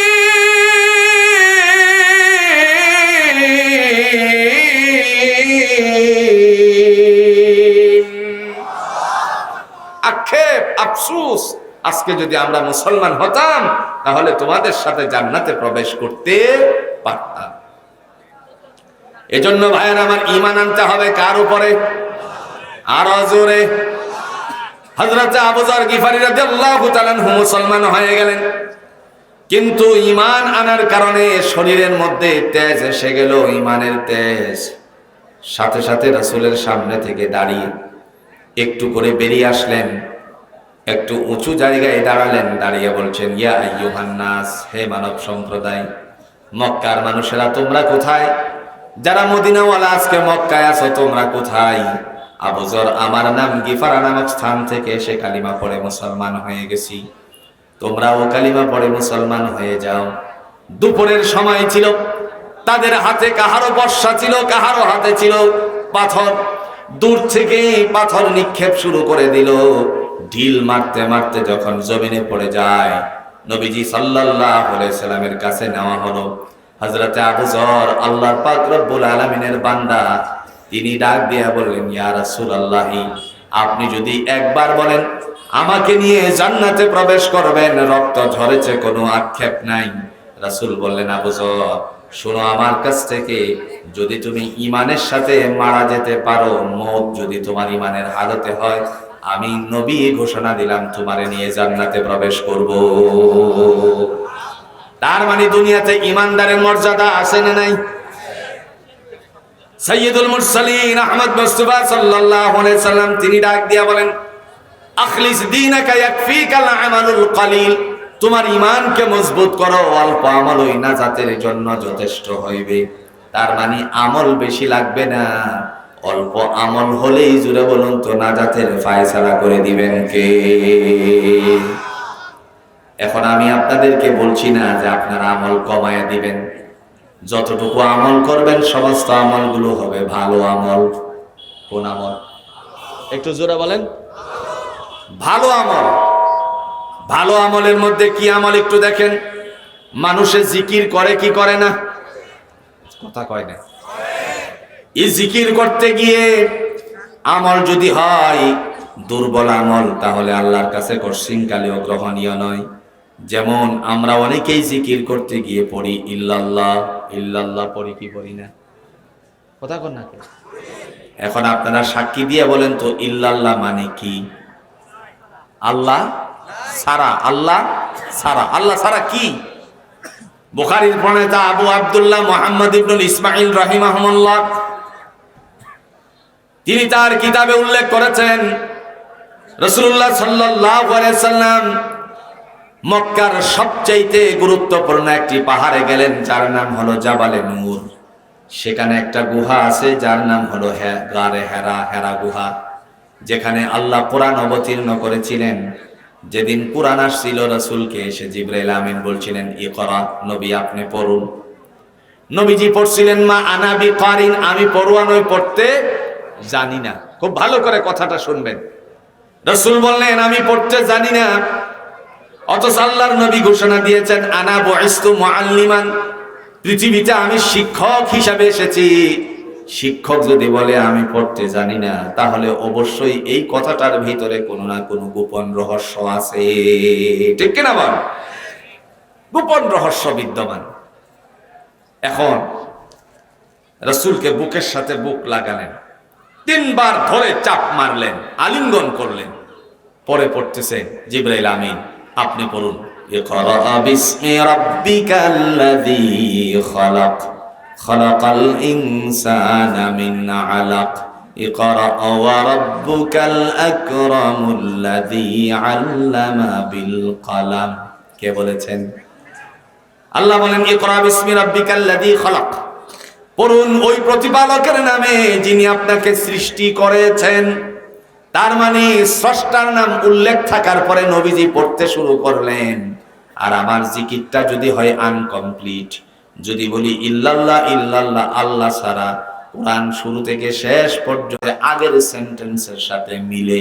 আক্ষেপ, আফসোস, আজকে যদি আমরা মুসলমান হতাম তাহলে তোমাদের সাথে জান্নাতে প্রবেশ করতে পারতাম। এজন্য ভাইয়ের আমার, ঈমান আনতে হবে কার উপরে? আরো জোরে। হযরত আবু যর গিফারী রাদিয়াল্লাহু তাআলা আনহু মুসলমান হয়ে গেলেন, কিন্তু ঈমান আনার কারণে শরীরের মধ্যে তেজ এসে গেল, ঈমানের তেজ। সাথে সাথে রাসূলের সামনে থেকে দাঁড়িয়ে একটু করে বেরিয়ে আসলেন, একটু উঁচু জায়গায় দাঁড়ালেন, দাঁড়িয়ে বলছেন, ইয়া আইয়ুহান নাস, হে মানব সম্প্রদায়, মক্কার মানুষেরা তোমরা কোথায়? যারা মদিনাওয়ালা আজকে মক্কায় আছো তোমরা কোথায়? আবু যর, আমার নাম গিফারা নামক স্থান থেকে এসে কালিমা পড়ে মুসলমান হয়ে গেছি, তোমরাও কালিমা পড়ে মুসলমান হয়ে যাও। দুপুরের সময় ছিল, তাদের হাতে কাহারো বর্ষা ছিল, কাহারো হাতে ছিল পাথর। দূর থেকে পাথর নিক্ষেপ শুরু করে দিল। ঢিল মারতে মারতে যখন জমিনে পড়ে যায়, নবীজি সাল্লাল্লাহু আলাইহি সাল্লামের কাছে নেওয়া হলো। হযরত আবু যর, আল্লাহর পাক রব্বুল আলামিনের বান্দা, তিনি ডাক দিয়া বললেন, ইয়া রাসূলুল্লাহ, আপনি যদি একবার বলেন আমাকে নিয়ে জান্নাতে প্রবেশ করবেন, রক্ত ঝরেছে, কোনো আক্ষেপ নাই। রাসূল বললেন, আবু যর শোনো আমার কাছ থেকে, যদি তুমি ঈমানের সাথে মারা যেতে পারো, মওত যদি তোমার ঈমানের হালতে হয়, আমি নবী ঘোষণা দিলাম তোমারে নিয়ে জান্নাতে প্রবেশ করব। তার মানে দুনিয়াতে ঈমানদারের মর্যাদা আছে না নাই? সাইয়্যিদুল মুরসালিন আহমদ মুস্তাফা সাল্লাল্লাহু আলাইহি সাল্লাম তিনি ডাক দিয়া বলেন, আখলিস দীনাকা ইয়াকফিকাল আমালুল কলিল, তোমার ঈমানকে মজবুত করো, অল্প আমলই নাজাতের জন্য যথেষ্ট হইবে। তার মানে আমল বেশি লাগবে না, অল্প আমল হলেই, জুড়ে বলুন তো, নাজাতের ফায়সালা করে দিবেন কে? এখন আমি আপনাদেরকে বলছি না যে আপনারা আমল কমায়া দিবেন, যতটুকু আমল করবেন সমস্ত আমলগুলো হবে ভালো আমল। কোন আমল? একটু জোরে বলেন। ভালো আমল। ভালো আমলের মধ্যে কি আমল একটু দেখেন। মানুষে জিকির করে কি করে না? কথা কয় না। এই জিকির করতে গিয়ে আমল যদি হয় দুর্বল আমল, তাহলে আল্লাহর কাছে কশিনকালেও গ্রহণীয় নয়। যেমন আমরা অনেকেই জিকির করতে গিয়ে পড়ি ইল্লাল্লাহ, ইল্লাল্লাহ পড়ি কি পড়ি না? কথা কন না। এখন আপনারা সাক্ষী দিয়ে বলেন তো, ইল্লাল্লাহ মানে কি? আল্লাহ সারা। আল্লাহ সারা। আল্লাহ সারা কি? বুখারীর প্রণেতা আবু আব্দুল্লাহ মুহাম্মদ ইবনুল ইসমাঈল রাহিমাহুল্লাহ তিনি তার কিতাবে উল্লেখ করেছেন, রাসূলুল্লাহ সাল্লাল্লাহু আলাইহি সাল্লাম মক্কার সবচেয়ে গুরুত্বপূর্ণ একটি পাহাড়ে গেলেন, যার নাম হলো জাবালে নূর। সেখানে একটা গুহা আছে যার নাম হলো গারে হেরা, হেরা গুহা, যেখানে আল্লাহ কোরআন অবতীর্ণ করেছিলেন। যেদিন কোরআন আসছিল, রাসূলকে এসে জিবরাইল আমিন বলছিলেন, ইকরা, নবী আপনি পড়ুন। নবীজি পড়ছিলেন, মা আনা বিকারিন, আমি পড়ুয়া নই, পড়তে জানি না। খুব ভালো করে কথাটা শুনবেন। রাসূল বললেন, আমি পড়তে জানি না। অথচ আল্লাহর নবী ঘোষণা দিয়েছেন, আনা বুইস্তু মুআল্লিমান, পৃথিবীতে আমি শিক্ষক হিসাবে এসেছি। শিক্ষক যদি বলে আমি পড়তে জানি না, তাহলে অবশ্যই এই কথাটার ভিতরে কোনো না কোনো গোপন রহস্য আছে। ঠিক কিনা বল? গোপন রহস্য বিদ্যমান। এখন রাসূলকে বুকের সাথে বুক লাগালেন, 3 বার ধরে চাপ মারলেন, আলিঙ্গন করলেন। পরে পড়তেছে জিবরাইল আমিন, আপনি পড়ুন ইকরা বিসমি রাব্বিকাল্লাযী খালাক খালাকাল ইনসানা মিন আলাক ইকরা ওয়া রাব্বুকাল আকরামুল্লাযী আল্লামা বিল কলম। কে বলেছেন? আল্লাহ বলেন ইকরা বিসমি রাব্বিকাল্লাযী খালাক, পড়ুন ওই প্রতিপালকের নামে যিনি আপনাকে সৃষ্টি করেছেন। তার মানে স্রষ্টার নাম উল্লেখ থাকার পরে নবীজি পড়তে শুরু করলেন। আর আমার জিকিরটা যদি হয় আনকমপ্লিট, যদি বলি ইল্লাল্লাহ ইল্লাল্লাহ আল্লাহ ছাড়া, কোরআন শুরু থেকে শেষ পর্যন্ত আগের সেন্টেন্সের সাথে মিলে,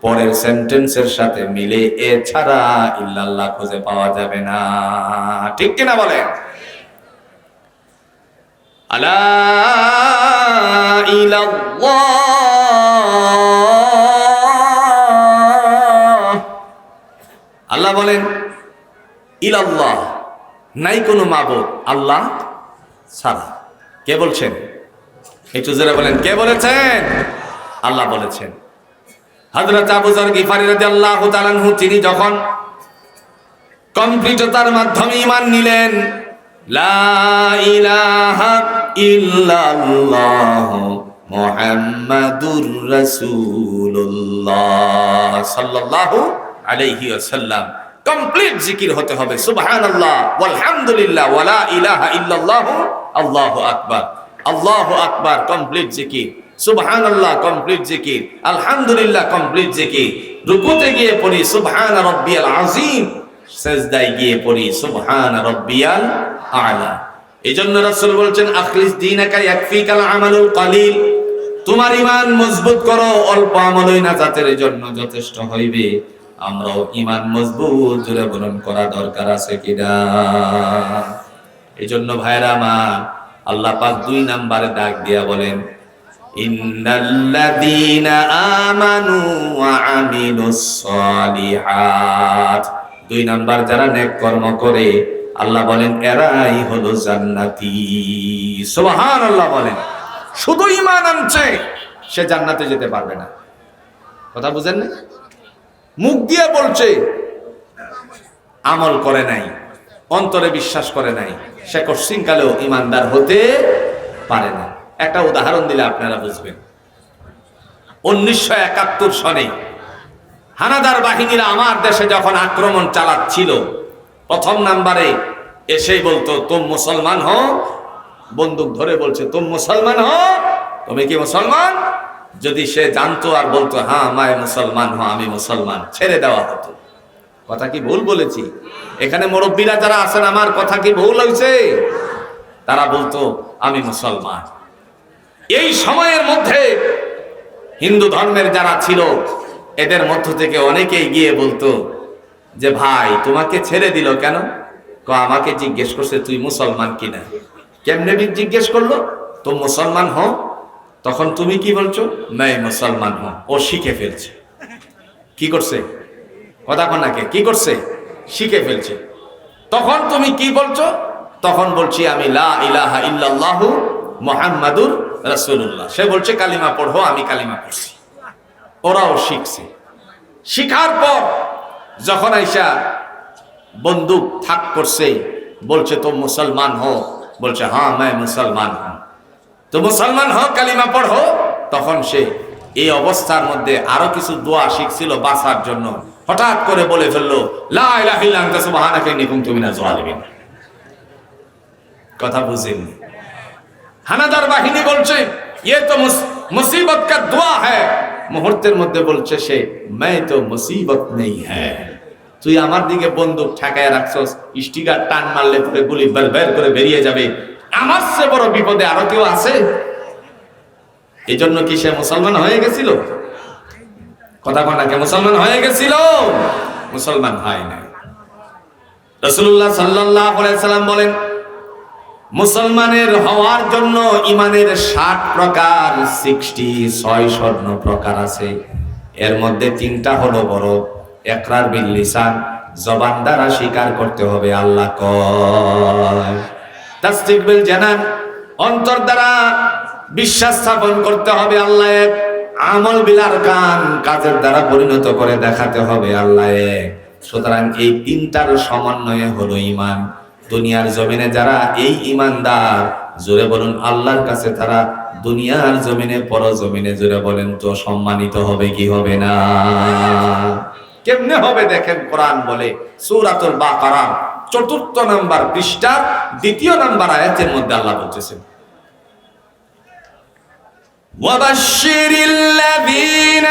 পরের সেন্টেন্সের সাথে মিলে, এছাড়া ইল্লাল্লাহ খুঁজে পাওয়া যাবে না। ঠিক কিনা বলেন? আলা ইলাল্লাহ, আল্লাহ বলেন ইলাল্লাহ, নাই কোনো মাবুদ আল্লাহ ছাড়া। কে বলছেন? একটু জোরে বলেন, কে বলেছেন? আল্লাহ বলেছেন। হযরত আবু যর গিফারী রাদিয়াল্লাহু তাআলা আনহু তিনি যখন কমপ্লিটতার মাধ্যমে ঈমান নিলেন, লা ইলাহা ইল্লাল্লাহ মুহাম্মাদুর রাসূলুল্লাহ সাল্লাল্লাহু আলাইহি ওয়াসাল্লাম, কমপ্লিট জিকির হতে হবে সুবহানাল্লাহ ওয়ালহামদুলিল্লাহ ওয়ালা ইলাহা ইল্লাল্লাহ আল্লাহু আকবার, আল্লাহু আকবার কমপ্লিট জিকির, সুবহানাল্লাহ কমপ্লিট জিকির, আলহামদুলিল্লাহ কমপ্লিট জিকির। রুকুতে গিয়ে পড়ি সুবহানা রাব্বিয়াল আযীম, সিজদায় গিয়ে পড়ি সুবহানা রাব্বিয়াল আ'লা। এজন্য রাসূল বলেন আখলিস দীনাকা ইয়াকফিকাল আমালুল কলিল, তোমার ঈমান মজবুত করো, অল্প আমলই নাজাতের জন্য যথেষ্ট হইবে। আমরাও ঈমান মজবুত জোরে বলন করা দরকার আছে কিনা? এজন্য ভাইরা আমার, আল্লাহ পাক 2 নম্বরে ডাক দিয়া বলেন ইন্নাল্লাযীনা আমানু ওয়া আমিলুস সালিহাত। 2 নাম্বার যারা নেক কর্ম করে, আল্লাহ বলেন এরাই হলো জান্নাতি। সুবহানাল্লাহ বলেন। শুধু ঈমান আনছে সে জান্নাতে যেতে পারবে না। কথা বুঝেন না? মুখ দিয়ে বলছে, আমল করে নাই, অন্তরে বিশ্বাস করে নাই, সে কশিনকালেও ঈমানদার হতে পারে না। একটা উদাহরণ দিলে আপনারা বুঝবেন। 1971 সনে হানাদার বাহিনীরা আমার দেশে যখন আক্রমণ চালাচ্ছিল, প্রথম নাম্বারে এসেই বলতো তুম মুসলমান হো, বন্দুক ধরে বলছে তুম মুসলমান হো, তুমি কি মুসলমান? যদি সে জানতো আর বলতো হ্যাঁ মায় মুসলমান হো, আমি মুসলমান, ছেড়ে দেওয়া হতো। কথা কি ভুল বলেছি? এখানে মুরব্বীরা যারা আছেন, আমার কথা কি ভুল হয়েছে? তারা বলতো আমি মুসলমান। এই সময়ের মধ্যে হিন্দু ধর্মের যারা ছিল, এদের মধ্য থেকে অনেকেই গিয়ে বলতো যে ভাই তোমাকে ছেড়ে দিল কেন? আমাকে জিজ্ঞেস করছে তুই মুসলমান কিনা। কেমনে জিজ্ঞেস করলো? তো মুসলমান হো। তখন তুমি কি বলছো? मैं মুসলমান হো। ও শিখে ফেলছে। কি করছে? কথা কোনাকে কি করছে? শিখে ফেলছে। তখন তুমি কি বলছো? তখন বলছি আমি লা ইলাহা ইল্লাল্লাহু মুহাম্মাদুর রাসূলুল্লাহ। সে বলছে কালিমা পড়ো, আমি কালিমা পড়ছি। ওরাও শিখছে। শিখার পর যখন আইসা বন্দুক থাক করছে, বলছে তো মুসলমান হো, বলছে হ্যাঁ मैं মুসলমান হো। তো মুসলমান হো, কালিমা পড়ো। তখন সে এই অবস্থার মধ্যে আরো কিছু দোয়া শিখছিল বাঁচার জন্য, হঠাৎ করে বলে ফেললো লা ইলাহা ইল্লা আনতা সুবহানাকা ইন্নী কুনতু মিনাজ জালিমিন। কথা বুঝেন? হানাদার বাহিনী বলছে ये तो मुसीबत का दुआ है। মুহূর্তের মধ্যে বলছে সে मैं तो मुसीबत नहीं है। তুই আমার দিকে বন্দুক ঠেকায় রাখছস, স্টিকার টান মারলে পরে গুলি বের বের করে বেরিয়ে যাবে, আমার চেয়ে বড় বিপদে আরো কেউ আছে। এই জন্য কি সে মুসলমান হয়ে গেছিল? কথা কোনাকে মুসলমান হয়ে গেছিল? মুসলমান হয় না। রাসূলুল্লাহ সাল্লাল্লাহু আলাইহি সাল্লাম বলেন মুসলমানের হওয়ার জন্য ইমানের 60 প্রকার, 66 স্বর্ণ প্রকার আছে। এর মধ্যে 3টা হলো বড়, ইকরার বিল লিসান, জবান দ্বারা স্বীকার করতে হবে আল্লাহ কয়, তাসদীক বিল জানান, অন্তর দ্বারা বিশ্বাস স্থাপন করতে হবে আল্লাহ এক, আমল বিলার কান, কাজের দ্বারা পরিণত করে দেখাতে হবে আল্লাহ এক। সুতরাং এই তিনটার সমন্বয়ে হলো ঈমান। দুনিয়ার জমিনে যারা এই ঈমানদার, জোরে বলুন আল্লাহর কাছে তারা দুনিয়ার জমিনে পরজমিনে জোরে বলেন তো সম্মানিত হবে কি হবে না? কেমনে হবে দেখেন, কোরআন বলে সূরাতুল বাকারা ৪র্থ নাম্বার পৃষ্ঠার ২য় নাম্বার আয়াতের মধ্যে আল্লাহ বলতেছেন, وبشر الذين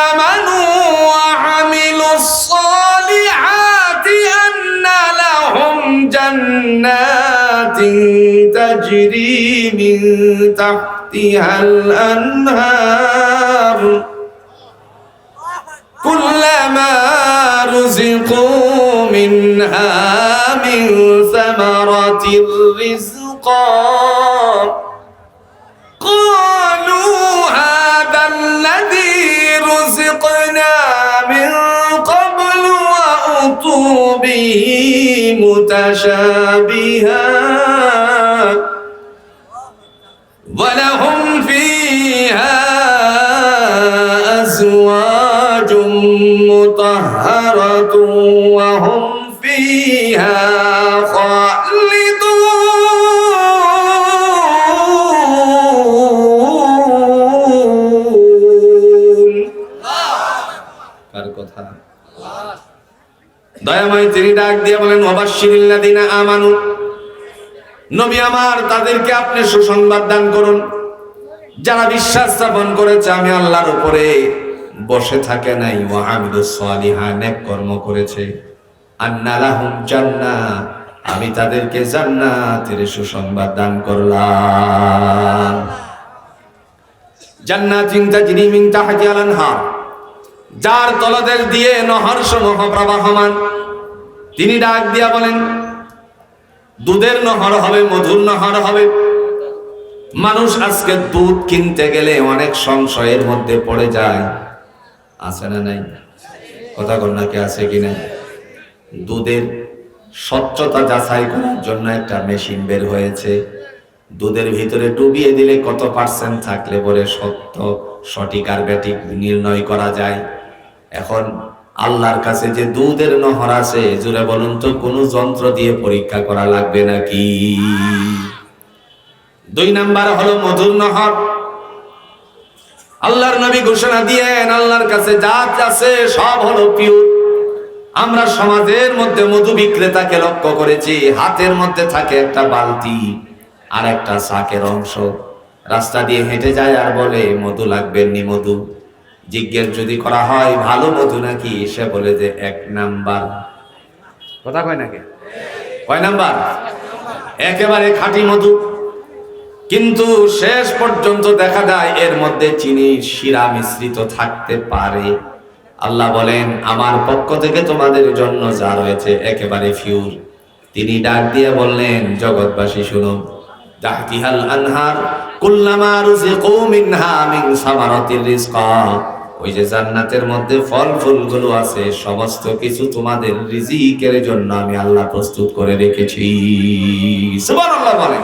آمنوا وعملوا الصالحات أن لهم جنات تجري من تحتها الأنهار كلما رزقوا منها من ثمرة رزقا قالوا هذا الذي رزقنا من قبل وأتوا به متشابها ولهم فيها أزواج مطهرة وهم فيها দয়াময় তিনি ডাক দিয়ে বলেন, ওয়াবাশশিরিল্লাযিনা আমানু, নবী আমার তাদেরকে আপনি সুসংবাদ দান করুন যারা বিশ্বাস স্থাপন করেছে আমি আল্লাহর উপরে, বসে থাকে নাই, ওয়া আমিলুস সালিহাত, নেক কর্ম করেছে, আন্না লাহুম জান্নাহ, আমি তাদেরকে জান্নাতের সুসংবাদ দান করলাম। জান্নাতিন তাজরি মিন তাহতিহাল আনহার, যার তলদেশ দিয়ে নহর সমূহ প্রবাহমান। তিনি ডাক দিয়া বলেন, দুধের নহর হবে, মধুর নহর হবে। মানুষ আজকে দুধ কিনতে গেলে অনেক সংশয়ের মধ্যে পড়ে যায়, আছে না নাই? কথা বল না, কে আছে কিনা? দুধের স্বচ্ছতা যাচাই করার জন্য একটা মেশিন বের হয়েছে। দুধের ভিতরে ডুবিয়ে দিলে কত পার্সেন্ট থাকলে পরে সত্য সঠিক আর ব্যাটিক নির্ণয় করা যায়। এখন আল্লাহর কাছে যে দুধের নহর আছে, জুড়ে বলুন তো কোন যন্ত্র দিয়ে পরীক্ষা করা লাগবে নাকি? ২ নাম্বার হলো মধুর নহর। আল্লাহর নবী ঘোষণা দিয়েন, আল্লাহর কাছে যা আছে সব হলো পিওর। আমরা সমাজের মধ্যে মধু বিক্রেতাকে লক্ষ্য করেছি, হাতের মধ্যে থাকে একটা বালতি আর একটা শাকের অংশ, রাস্তা দিয়ে হেঁটে যায় আর বলে মধু লাগবে নি মধু। জিজ্ঞেস যদি করা হয় ভালো মধু নাকি, সে বলে যে ১ নাম্বার। কথা কয় নাকি? কয় নাম্বার? একেবারে খাঁটি মধু। কিন্তু শেষ পর্যন্ত দেখা যায় এর মধ্যে চিনি শিরা মিশ্রিত থাকতে পারে। আল্লাহ বলেন, আমার পক্ষ থেকে তোমাদের জন্য যা রয়েছে একেবারে পিওর। তিনি ডাক দিয়ে বললেন, জগৎবাসী শুনুন, তাহতিহাল আনহার কুল্লামা রুজিকু মিনহা মিন সামারাতির রিজকা, ওই যে জান্নাতের মধ্যে ফল ফুলগুলো আছে, সমস্ত কিছু তোমাদের রিজিকের জন্য আমি আল্লাহ প্রস্তুত করে রেখেছি। সুবহানাল্লাহ বলেন।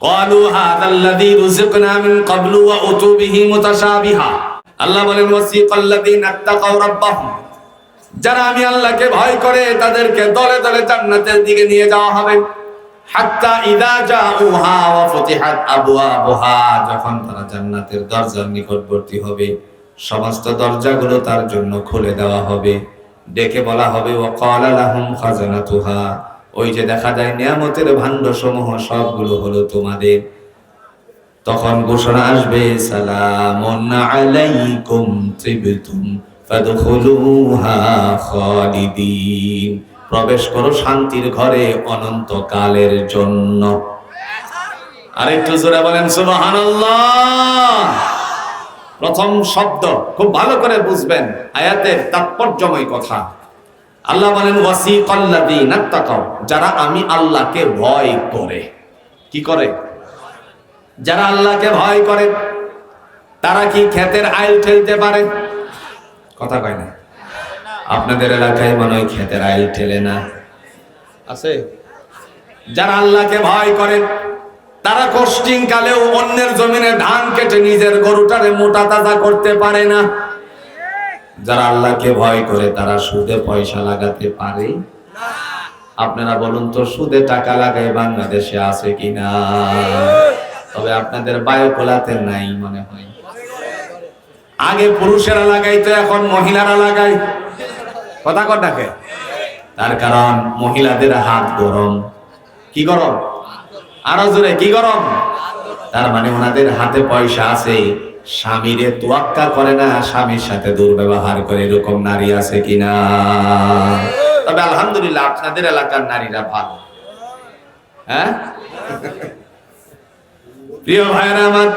ক্বালু হাযাল্লাযী রুজিকনা মিন ক্বাবলু ওয়া উতু বিহি মুতাশাবিহা। আল্লাহ বলেন, ওয়াসিকাল্লাযীনা আত্তাকাউ রাব্বাহুম, যারা আমি আল্লাহকে ভয় করে তাদেরকে দলে দলে জান্নাতের দিকে নিয়ে যাওয়া হবে। হাত্তা ইযা জাউহা ওয়া ফুতিহাত আবওয়াবুহা, যখন তারা জান্নাতের দরজার নিকটবর্তী হবে সমস্ত দরজাগুলো তার জন্য খুলে দেওয়া হবে। ডেকে বলা হবে, ওয়া ক্বালা লাহুম খাজানাতুহা, ওই যে দেখা যায় নিয়ামতের ভান্ডসমূহ সবগুলো হলো তোমাদের। তখন ঘোষণা আসবে, সালামুন আলাইকুম তিবতুম ফাদখুলুহা খালিদিন, প্রবেশ করো শান্তির ঘরে অনন্তকালের জন্য। আরেকটু জোরে বলেন সুবহানাল্লাহ। প্রথম শব্দ খুব ভালো করে বুঝবেন, আয়াতের তাৎপর্যময় কথা। আল্লাহ বলেন, ওয়াসিকাল্লাযীনা তাকাও, যারা আমি আল্লাহকে ভয় করে। কি করে? যারা আল্লাহকে ভয় করে তারা কি ক্ষেতের আইল ঠেলতে পারে? কথা কয় না। আপনাদের এলাকায় মনে হয় ক্ষেতের আইল ঠেলে না, আছে? যারা আল্লাহকে ভয় করে তারা কষ্টিং কালেও অন্যের জমিনে ধান কেটে নিজের গরুটারে মোটা তাজা করতে পারে না। যারা আল্লাহকে ভয় করে তারা সুদে পয়সা লাগাতে পারে না। আপনারা বলুন তো, সুদে টাকা লাগায় বাংলাদেশে আছে কিনা? তবে আপনাদের বায়োকোলাতে নাই মনে হয়। আগে পুরুষেরা লাগাইতো, এখন মহিলারা লাগায়। কথা কটাকে? তার কারণ মহিলাদের হাত গরম। কি গরম? আরো জোরে, কি গরম? তার মানে ওনাদের হাতে পয়সা আছে, স্বামীরে তোয়াক্কা করে না, স্বামীর সাথে দুর্ব্যবহার করে, এরকম নারী আছে কিনা? তবে আলহামদুলিল্লাহ আপনাদের এলাকার নারীরা ভালো। হ্যাঁ প্রিয় ভাইরা আমার,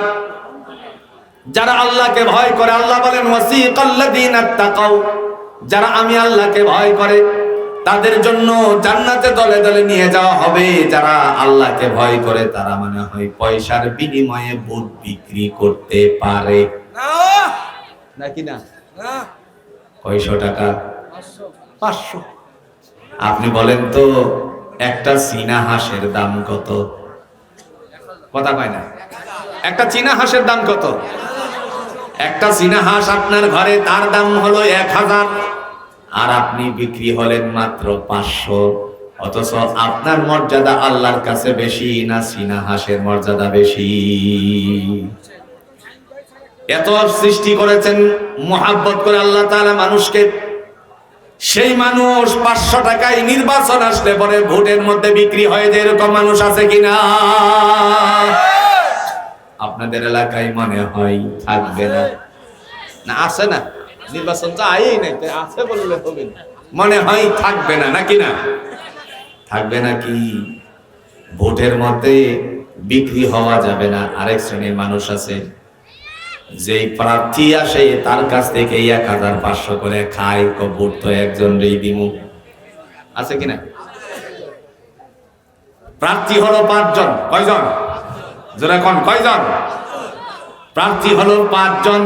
যারা আল্লাহকে ভয় করে, আল্লাহ বলেন ওয়াসিকাল্লাযীনা তাকাও, যারা আমি আল্লাহকে ভয় করে তাদের জন্য জান্নাতে দলে দলে নিয়ে যাওয়া হবে। যারা আল্লাহকে ভয় করে তারা মনে হয় পয়সার বিনিময়ে বুট বিক্রি করতে পারে নাকি না? কয়শো টাকা? 500। আপনি বলেন তো, একটা চীনা হাঁসের দাম কত? কথা কয় না? একটা চীনা হাঁসের দাম কত? একটা চীনা হাঁস আপনার ঘরে তার দাম হলো 1000, আর আপনি বিক্রি হলেন মাত্র 500। অথচ আপনার মর্যাদা আল্লাহর কাছে বেশি না চীনা হাঁসের মর্যাদা বেশি? এত সৃষ্টি করেছেন মহাব্বত করে আল্লাহ তাআলা মানুষকে, সেই মানুষ 500 টাকায় নির্বাচন আসলে পরে ভোটের মধ্যে বিক্রি হয়ে যায়, এরকম মানুষ আছে কিনা? আপনাদের এলাকায় মনে হয় থাকবে না? না আছে না? নির্বাচন তো আইই নাই, আছে বললে হবে না, মনে হয় থাকবে না নাকি না? থাকবে নাকি? ভোটের মধ্যে বিক্রি হওয়া যাবে না। আরেক শ্রেণীর মানুষ আছে, যেই প্রার্থী আসে তার কাছ থেকে 1500 করে খায়, ভোট তো একজন রেই দিমু, আছে কিনা? প্রার্থী হলো 5 জন। কয়জন? যারা কোন কয়জন? প্রার্থী হলো 5 জন।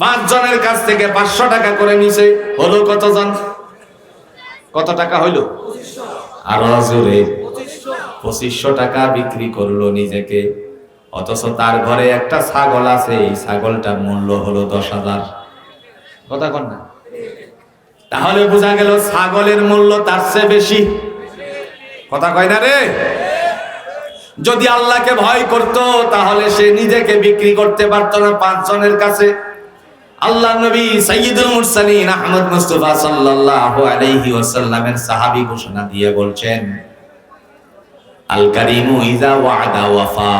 5 জনের কাছ থেকে 500 টাকা করে নিছে, হলো কতজন? কত টাকা হইল? আর জোরে 2500 টাকা বিক্রি করলো নিজেকে। অথচ তার ঘরে একটা ছাগল আছে, এই ছাগলটার মূল্য হলো 10,000। কথা কন না? তাহলে বোঝা গেল ছাগলের মূল্য তার চেয়ে বেশি। কথা কয় না রে? যদি আল্লাহকে ভয় করত তাহলে সে নিজেকে বিক্রি করতে পারত না 5 জনের কাছে। আল্লাহ নবী সাইয়্যিদুল মুরসালিন আহমদ মুস্তাফা সাল্লাল্লাহু আলাইহি ওয়াসাল্লামের সাহাবী ঘোষণা দিয়ে বলছেন, আল কারিমু ইযা ওয়া'দা ওয়াফা,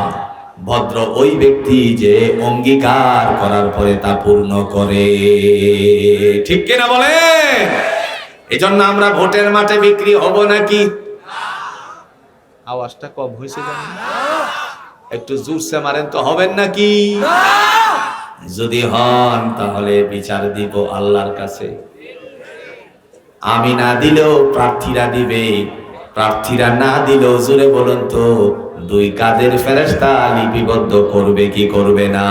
ভদ্র ওই ব্যক্তি যে অঙ্গীকার করার পরে তা পূর্ণ করে। ঠিক কিনা বলেন? এজন্য আমরা ভোটের মাঠে বিক্রি হব নাকি? আওয়াজটা কম হয়েছে কেন? একটু জোরসে মারেন তো, হবেন নাকি? যদি হন তাহলে বিচার দিব আল্লাহর কাছে। আমি না দিলেও প্রার্থীরা দিবে, প্রার্থীরা না দিলেও জোরে বলুন তো 2 কাঁধের ফেরেশতা লিপিবদ্ধ করবে কি করবে না?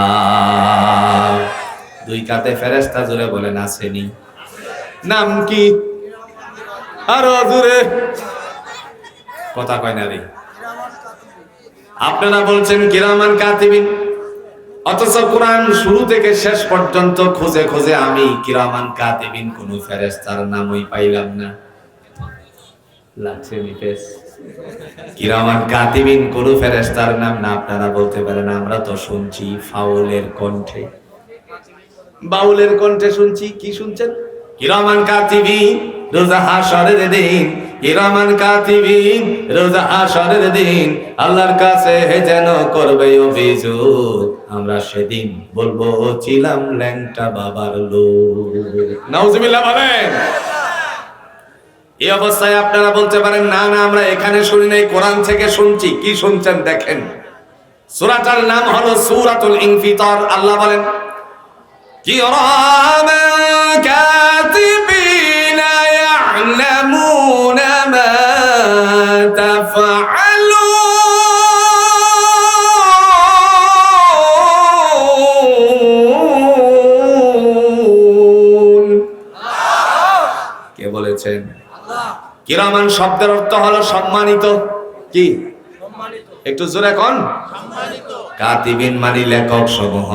2 কাঁধে ফেরেশতা, জোরে বলেন আসেনি? নাম কি? আরো জোরে কথা কয় না রে? আপনারা বলছেন কিরামান কাতিবিন, অথচ কোরআন শুরু থেকে শেষ পর্যন্ত খুঁজে খুঁজে আমি কিরামান কাতিবিন কোন ফেরেশতার নামই পাইলাম না। লাগছে নিফেস? কিরামান কাতিবিন কোন ফেরেশতার নাম না। আপনারা বলতে পারেন আমরা তো শুনছি ফাউলের কণ্ঠে, বাউলের কণ্ঠে শুনছি। কি শুনছেন? কিরামান কাতিবিন রোজা হাশরের দিন, কিরামান কাতিবিন রোজা হাশরের দিন আল্লাহর কাছে যেন করবে অভিযোগ, আমরা সেদিন বলবো ছিলাম ল্যাংটা বাবার লোক। নাউজুবিল্লাহ বলেন। এই অবস্থায় আপনারা বলতে পারেন না না আমরা এখানে শুনি নাই, কোরআন থেকে শুনছি। কি শুনছেন দেখেন। সূরাটার নাম হলো সূরাতুল ইনফিতার। আল্লাহ বলেন, কিরামান কাতিবিনা ইয়া'লামুনা মা তাফআলুন। কে বলেছেন? কিরামান শব্দের অর্থ হলো সম্মানিত। কি? একটু জোরে কোন। কাতিবিন মানে লেখক সমূহ,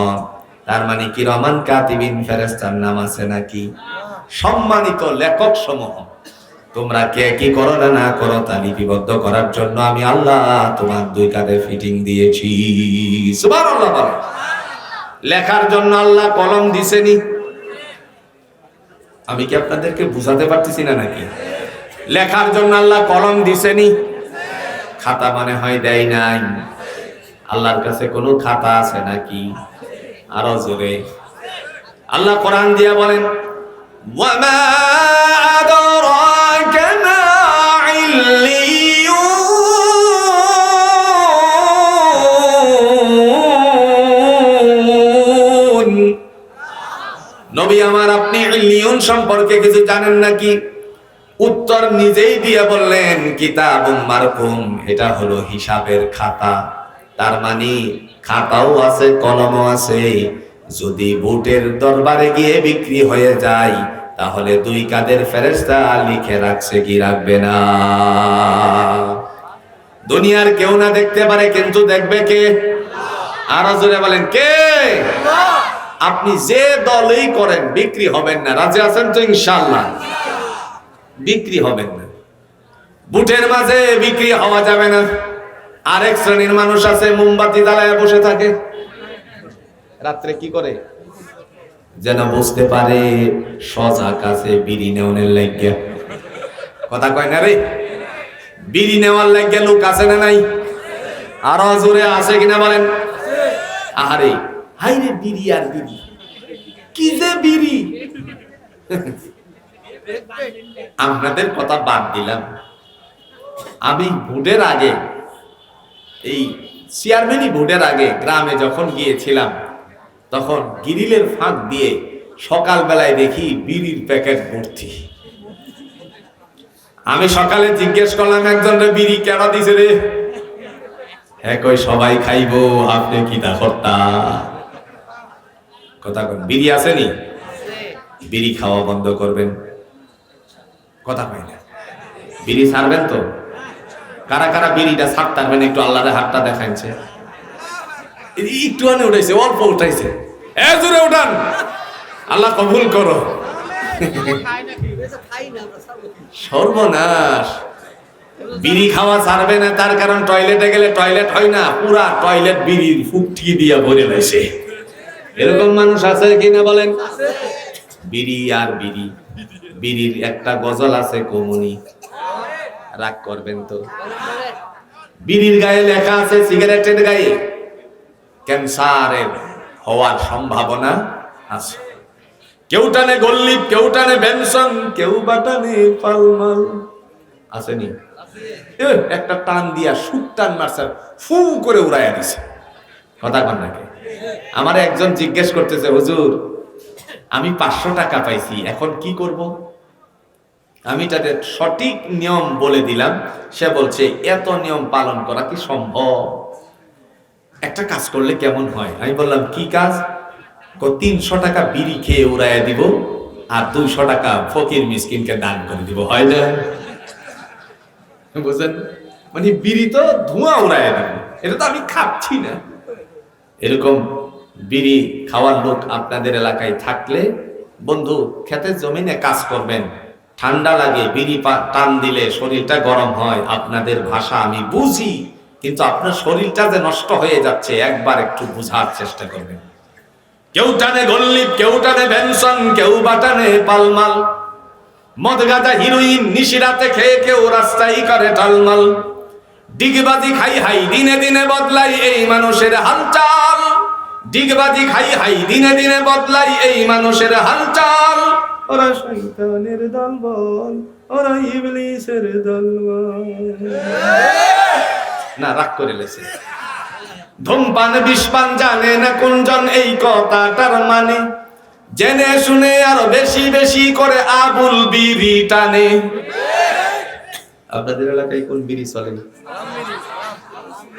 তার মানে কিরামান কাতিবিন ফেরেশতার নাম আছে নাকি? সম্মানিত লেখক সমূহ, তোমরা কে কি করো না না করো তা লিপিবদ্ধ করার জন্য আমি আল্লাহ তোমার দুই কাঁধে ফিটিং দিয়েছি। সুবহানাল্লাহ বলেন। লেখার জন্য আল্লাহ কলম দিছেনি? আমি কি আপনাদেরকে বুঝাতে পারতেছি না নাকি? লেখার জন্য আল্লাহ কলম দিছেনি? খাতা মানে হয় দেয় নাই? আল্লাহর কাছে কোনো খাতা আছে নাকি? আরো জোরে। আল্লাহ কোরআন দিয়া বলেন, ওয়ামা আদরাকা মা ইল্লিয়ুন। নবী আমার, আপনি ইল্লিয়ুন সম্পর্কে কিছু জানেন নাকি? উত্তর নিজেই দিয়ে বললেন, কিতাবুম মারকুম, এটা হলো হিসাবের খাতা। তার মানে খাতাও আছে, কলমও আছে। যদি বুটের দরবারে গিয়ে বিক্রি হয়ে যায়, তাহলে দুই কাঁধের ফেরেশতা লিখে রাখছে কি রাখবে না? দুনিয়ার কেউ না দেখতে পারে, কিন্তু দেখবে কে? আরো জোরে বলেন, কে? আপনি যে দলই করেন বিক্রি হবেন না। রাজি আছেন তো ইনশাআল্লাহ? বিক্রি হবেন না। বুটের মাঝে বিক্রি হওয়া যাবে না। আরেক শ্রেণীর মানুষ আছে, মোমবাতি জ্বালায় বসে থাকে। রাত্রে কি করে? যেন বুঝতে পারে সজাগ আছে বিড়ি নেওয়ার লাগিয়া। কথা কয় না রে? বিড়ি নেওয়ার লাগিয়া লোক আছে না নাই? আরো জোরে আছে কিনা বলেন। আরে হাই রে, বিড়ি আর বিড়ি, কি যে বিড়ি। আপনাদের কথা বাদ দিলাম। আমি ভোটের আগে, এই চেয়ারম্যানই ভোটের আগে গ্রামে যখন গিয়েছিলাম, তখন গ্রিলের ফাঁক দিয়ে সকালবেলায় দেখি বিড়ির প্যাকেট ভর্তি। আমি সকালে জিজ্ঞেস করলাম একজনরে, বিড়ি কেন দিছে রে? হ্যাঁ কই, সবাই খাইবো, আপনি কি তা করতা? কথা কন, বিড়ি আসেনি? বিড়ি খাওয়া বন্ধ করবেন। কথা কয় না। বিড়ি ছাড়বেন তো? কারা কারা বিড়িটা ছাড়তে পারবেন? একটু আল্লাহর হাতটা দেখাইছে। একটু আনে উঠাইছে, অল্প উঠাইছে। জোরে উঠান, আল্লাহ কবুল করো। সর্বনাশ। বিড়ি খাওয়া ছাড়বে না, তার কারণ টয়লেটে গেলে টয়লেট হয় না, পুরা টয়লেট বিড়ির ফুটকি দিয়া ভরে রয়েছে। এরকম মানুষ আছে কিনা বলেন? বিড়ি আর বিড়ি। বিড়ির একটা গজল আছে, কমনি, রাগ করবেন তো? বিড়ির গায়ে লেখা আছে, সিগারেটের গায়ে ক্যান্সারের হওয়ার সম্ভাবনা আছে। কেউ টানে গোল্লিপ, কেউ টানে বেনসন, কেউ বা টানে পালমাল। আসেনি? একটা টান দিয়া সুট টান মারছে, ফু করে উড়াইয়া দিছে। কথা কন নাকি? আমার একজন জিজ্ঞেস করতেছে, হুজুর আমি 500 টাকা পাইছি, এখন কি করব? আমি তাদের সঠিক নিয়ম বলে দিলাম। সে বলছে, এত নিয়ম পালন করা কি সম্ভব? একটা কাজ করলে কেমন হয়? আমি বললাম, কি কাজ? 300 টাকা বিড়ি খেয়ে উড়াইয়া দিব, আর 200 টাকা ফকির মিসকিনকে দান করে দিব। হয় না? বুঝলেন? মানে বিড়ি তো ধোঁয়া উড়াইয়া দিব, এটা তো আমি খাচ্ছি না। এরকম বিড়ি খাওয়ার লোক আপনাদের এলাকায় থাকলে, বন্ধু, ক্ষেতের জমিনে কাজ করবেন, ঠান্ডা লাগে, বিড়ি টান দিলে শরীরটা গরম হয়। আপনাদের ভাষা আমি বুঝি, কিন্তু আপনার শরীরটা যে নষ্ট হয়ে যাচ্ছে, একবার একটু বুঝার চেষ্টা করবেন। কেউ টানে গোল্লিপ, কেউ টানে বেনসন, কেউ বা টানে পালমাল। মদ গাঁজা হিরোইন নিশিরাতে খেয়ে কেউ রাস্তায় করে টালমাল। ডিগবাজি খাই হাই, দিনে দিনে বদলাই এই মানুষের হালচাল। ডিগবাজি খাই হাই, দিনে দিনে বদলাই এই মানুষের হালচাল। ওরা শয়তানের দলবল, ওরা ইবলিসের দলবল। না, রাগ করে লেছে। ধূমপান বিষপান জানে না কোনজন, এই কথাটার মানে জেনে শুনে আরো বেশি বেশি করে আবুল বিড়ি টানে। আপনাদের এলাকায় কোন বিড়ি চলে?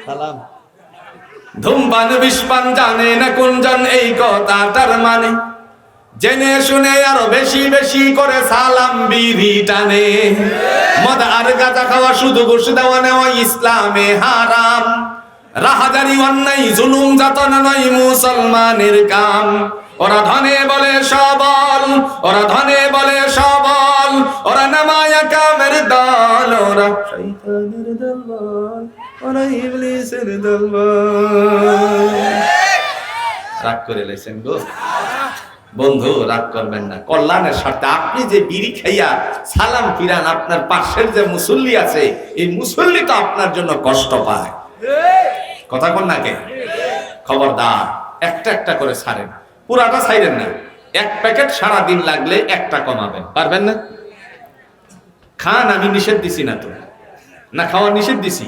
সালাম। ধূমপান বিষপান জানে না কোনজন, এই কথাটার মানে জেনে শুনে আরো বেশি বেশি করে সালাম বিড়ি টানে। মদ আর গাঁজা খাওয়া, শুধু ঘুষ দেওয়া নেওয়া ইসলামে হারাম। রাহাজানি অন্যায় জুলুম যাতনা নয় মুসলমানের কাম। ওরা ধনে বলে সবল, ওরা ধনে বলে সবল, ওরা নামায়া কামের দল, ওরা শয়তানের দলবল, ওরা ইবলিসের দলবল। রাগ করে লাইছেন গো বন্ধু, রাগ করবেন না। কল্যাণের স্বার্থে আপনি যে বিড়ি খাইয়া সালাম ফিরান, আপনার পাশের যে মুসল্লি আছে এই মুসল্লি তো আপনার জন্য কষ্ট পায়। কথা কোন নাকে? খবরদার, একটা একটা করে ছাড়েন, পুরাটা ছাইরেন না। এক প্যাকেট সারা দিন লাগলে একটা কমাবেন, পারবেন না? খান, আমি নিষেধ দিছি না তো, না খাওয়া নিষেধ দিছি,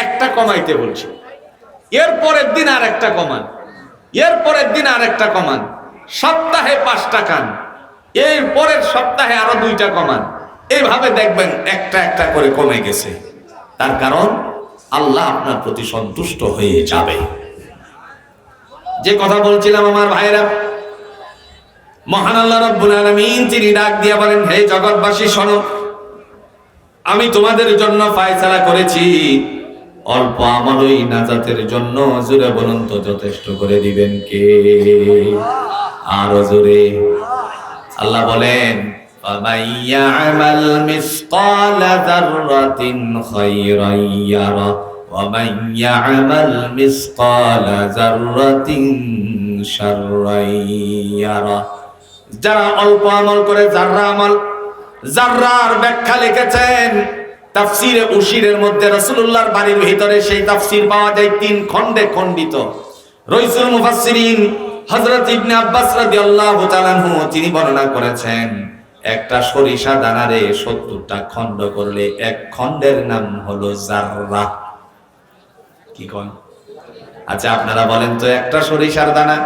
একটা কমাইতে বলছি। এর পরের দিন আর একটা কমান, এর পরের দিন আর একটা কমান, সপ্তাহে 5টা খান, এর পরের সপ্তাহে আরো 2টা কমান। এইভাবে দেখবেন একটা একটা করে কমে গেছে। তার কারণ আল্লাহ আপনার প্রতি সন্তুষ্ট হয়ে যাবে। যে কথা বলছিলাম আমার ভাইরা, মহান আল্লাহ রাব্বুল আলামিন তিনি ডাক দিয়া বলেন, হে জগৎবাসী শোনো, আমি তোমাদের জন্য ফয়সালা করেছি, অল্প আমলই নাজাতের জন্য। জোরে বলুন তো, যথেষ্ট করে দিবেন কে? আরো জোরে। আল্লাহ বলেন, ফামাইয়ামাল মিসকালা যাররাতিন খায়রান ইয়ারা ওয়া মাইয়ামাল মিসকালা যাররাতিন শাররান ইয়ারা। যারা অল্প আমল করে, যাররা আমল, যাররার ব্যাখ্যা লিখেছেন তাফসিরে উশিরের মধ্যে, রাসূলুল্লাহর বাড়ির ভিতরে সেই তাফসির পাওয়া যায় 3 খণ্ডে খণ্ডিত। রাইসুল মুফাসসিরিন হযরত ইবনে আব্বাস রাদিয়াল্লাহু তাআলা আনহু তিনি বর্ণনা করেছেন, একটা সরিষা দানারে 70টা খণ্ড করলে এক খণ্ডের নাম হলো যাররা। কি কোন? আচ্ছা আপনারা বলেন তো, একটা সরিষার দানা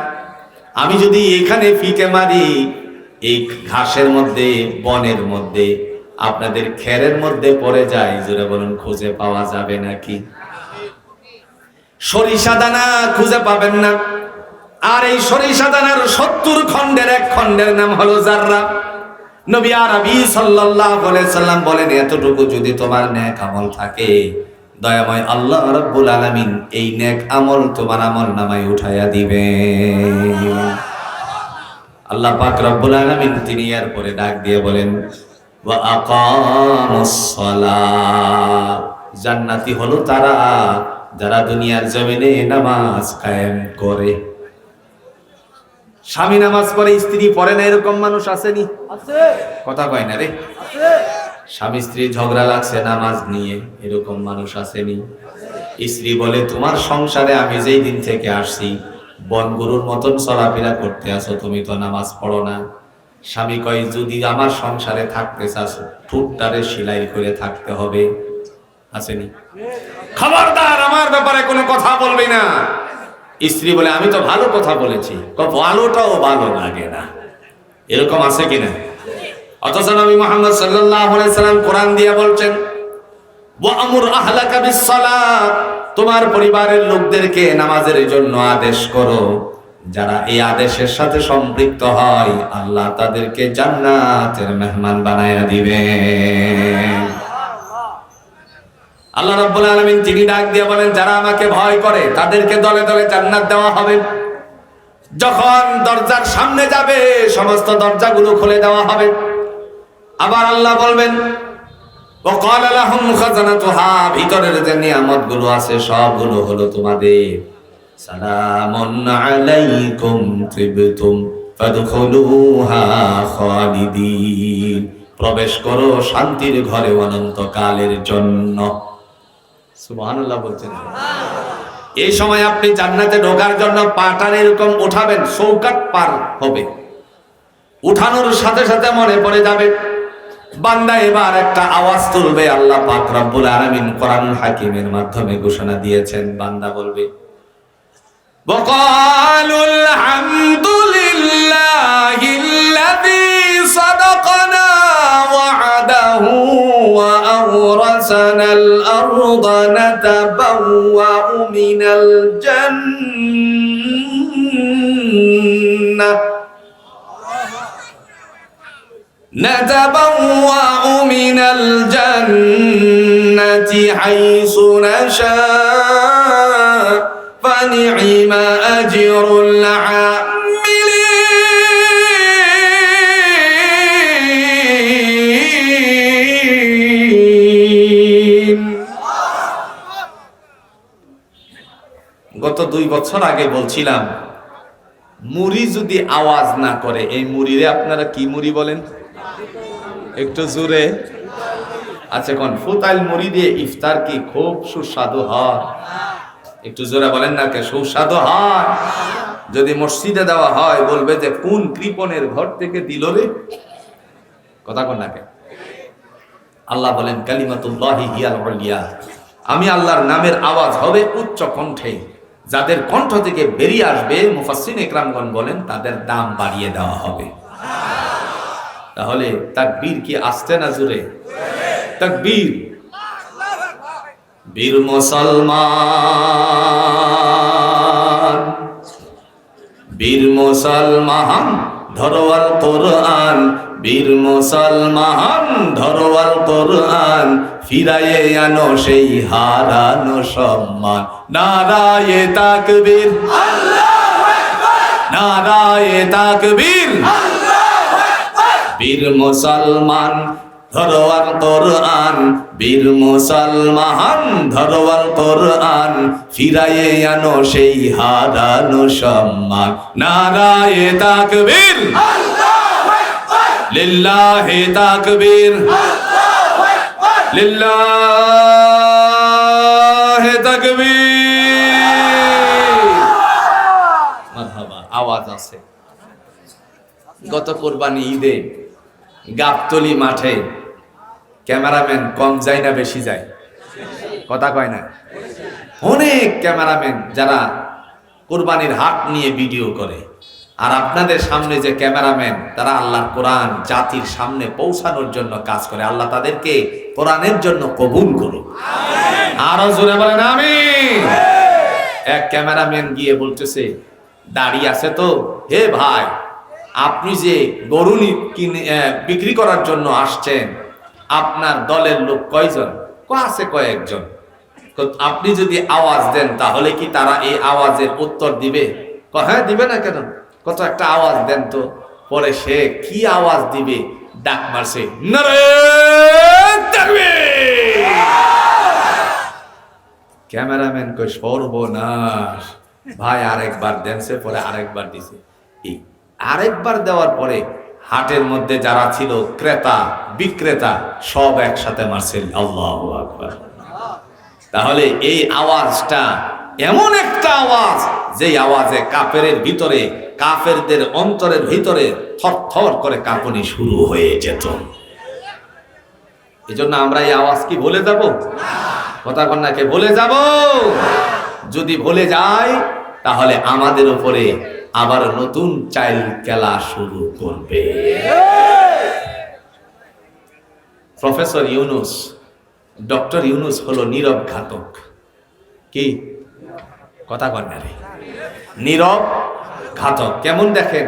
আমি যদি এখানে ফিকে মারি, এই ঘাসের মধ্যে, বনের মধ্যে, আপনাদের খেরের মধ্যে পড়ে যায়, জোরে বলুন খুঁজে পাওয়া যাবে নাকি? সরিষা দানা খুঁজে পাবেন না। আর এই সরিষা দানার 70 খণ্ডের এক খণ্ডের নাম হলো যাররা। নবী আরবি সাল্লাল্লাহু আলাইহি সাল্লাম বলেন, এতটুকু যদি তোমার নেক আমল থাকে, দয়াময় আল্লাহ রাব্বুল আলামিন এই নেক আমল তোমার আমল নামায় উঠাইয়া দিবেন। আল্লাহ পাক রব্বুল আলামিন তিনি এরপরে ডাক দিয়ে বলেন, ওয়া আকামুস সালাত। জান্নাতি হলো তারা যারা দুনিয়ার জমিনে নামাজ কায়েম করে। স্বামী নামাজ পড়ে, স্ত্রী পড়ে না, এরকম মানুষ আসেনি? আছে। কথা কয় না রে। আছে। স্বামী স্ত্রী ঝগড়া লাগছে নামাজ নিয়ে, এরকম মানুষ আসেনি? স্ত্রী বলে, তোমার সংসারে আমি যেই দিন থেকে আসছি বনগুরুর মতন চলাফেরা করতে আসো, তুমি তো নামাজ পড়ো না। স্বামী কয়, যদি আমার সংসারে থাকতে চাস ঠোঁটটারে সেলাই করে থাকতে হবে। আসেনি? খবরদার, আমার ব্যাপারে কোনো কথা বলবি না। স্ত্রী বলে, আমি তো ভালো কথা বলেছি, ভালোটাও ভালো লাগে না। এরকম আছে কিনা? অথচ নবী মুহাম্মদ সাল্লাল্লাহু আলাইহি সাল্লাম কোরআন দিয়ে বলছেন, ওয়া'মুর আহলাকা বিস-সালাত, তোমার পরিবারের লোকদেরকে নামাজের জন্য আদেশ করো। যারা এই আদেশের সাথে সম্পৃক্ত হয়, আল্লাহ তাদেরকে জান্নাতের মেহমান বানায়া দিবেন। আল্লাহ রাব্বুল আলামিন তিনি ডাক দিয়ে বলেন, যারা আমাকে ভয় করে তাদেরকে দলে দলে জান্নাত দেওয়া হবে। যখন দরজার সামনে যাবে সমস্ত দরজাগুলো খুলে দেওয়া হবে। আবার আল্লাহ বলবেন, ওয়াকালা লাহুম খাজানাতুহা, ভিতরের যে নিয়ামতগুলো আছে সবগুলো হলো তোমাদের। সালামুন আলাইকুম তিবতুম ফাদখুলুহা খালিদিন, প্রবেশ করো শান্তির ঘরে অনন্তকালের জন্য। সুবহানাল্লাহ বলছেন। এই সময় আপনি জান্নাতে ঢোকার জন্য পাটা এরকম উঠাবেন, চৌকাট পার হবে। উঠানোর সাথে সাথে মনে পড়ে যাবে, বান্দা এবার একটা আওয়াজ তুলবে। আল্লাহ পাক রব্বুল আলামিন কোরআনুল হাকিমের মাধ্যমে ঘোষণা দিয়েছেন, বান্দা বলবে, وقالوا الحمد لله الذي صدقنا وعده وأورثنا الأرض نتبوأ من الجنة حيث نشاء فنعم أجر العاملين গত 2 বছর আগে বলছিলাম মুড়ি যদি আওয়াজ না করে, এই মুড়িরে আপনারা কি মুড়ি বলেন একটু জোরে? আচ্ছা কোন ফুতাইল মুড়ি দিয়ে ইফতার কি খুব সুস্বাদু হয়? একটু জোরে বলেন না, কে সুস্বাদু হয়? যদি মসজিদে দেওয়া হয় বলবে যে কোন কৃপণের ঘর থেকে দিল রে, কথা কোন না কে? আল্লাহ বলেন কালিমাতুল্লাহি হিয়াল উলিয়া, আমি আল্লাহর নামের আওয়াজ হবে উচ্চ কণ্ঠে, যাদের কণ্ঠ থেকে বেরিয়ে আসবে মুফাসসিরিন ইকরামগণ বলেন তাদের দাম বাড়িয়ে দেওয়া হবে। তাহলে তাকবীর কি আসতে না জোরে? তাকবীর। বীর মুসলমান, বীর মুসলমান ধরো আল কোরআন, বীর মুসলমান ধরো আল কোরআন, ফিরায়ে আনো সেই হারানো সম্মান। নারায়ে তাকবীর, আল্লাহু আকবার, নারায়ে তাকবীর, আল্লাহু আকবার। বীর মুসলমান ধরো আল কোরআন, বীর মুসলমান ধরো আল কোরআন, ফিরায়ে আনো সেই হারানো সম্মান। নারায়ে তাকবীর, আল্লাহু আকবার, লিল্লাহি তাকবীর, আল্লাহু আকবার, লিল্লাহি তাকবীর। মারহাবা, আওয়াজ আছে। গত কুরবানি ঈদে গাবতলী মাঠে ক্যামেরাম্যান কম যায় না বেশি যায়? কথা কয় না? অনেক ক্যামেরাম্যান যারা কুরবানির হাট নিয়ে ভিডিও করে, আর আপনাদের সামনে যে ক্যামেরাম্যান তারা আল্লাহর কোরআন জাতির সামনে পৌঁছানোর জন্য কাজ করে। আল্লাহ তাদেরকে কোরআনের জন্য কবুল করুক। আরো জোরে বলেন আমিন। এক ক্যামেরাম্যান গিয়ে বলতেছে, দাঁড়িয়ে আছে তো, হে ভাই আপনি যে গরু বিক্রি করার জন্য আসছেন, আপনার দলের লোক কয়জন? আছে কয়েকজন। আপনি যদি আওয়াজ দেন তাহলে কি তারা এই আওয়াজের উত্তর দিবে? হ্যাঁ দিবে না কেন? কত একটা আওয়াজ দেন তো। পরে সে কি আওয়াজ দিবে? ডাক মারছে, নারায়ে তাকবীর। ক্যামেরাম্যান কই সর্বনাশ ভাই, আরেকবার দেনছে। পরে আরেকবার দিছে। আরেকবার দেওয়ার পরে হাটের মধ্যে যারা ছিল ক্রেতা বিক্রেতা সব একসাথে মারছে আল্লাহু আকবার। তাহলে এই আওয়াজটা এমন একটা আওয়াজ যে আওয়াজে কাফেরের ভিতরে, কাফেরদের অন্তরের ভিতরে থরথর করে কাঁপুনি শুরু হয়ে যেত। এজন্য আমরা এই আওয়াজ কি ভুলে যাব? কথা কন্যাকে ভুলে যাব? যদি ভুলে যাই তাহলে আমাদের উপরে আবার নতুন চাইল খেলা শুরু করবে। প্রফেসর ইউনুস, ডক্টর ইউনুস হলো নীরব ঘাতক। কি কথা কন্যা রে? নীরব ঘাতক। কেমন দেখেন,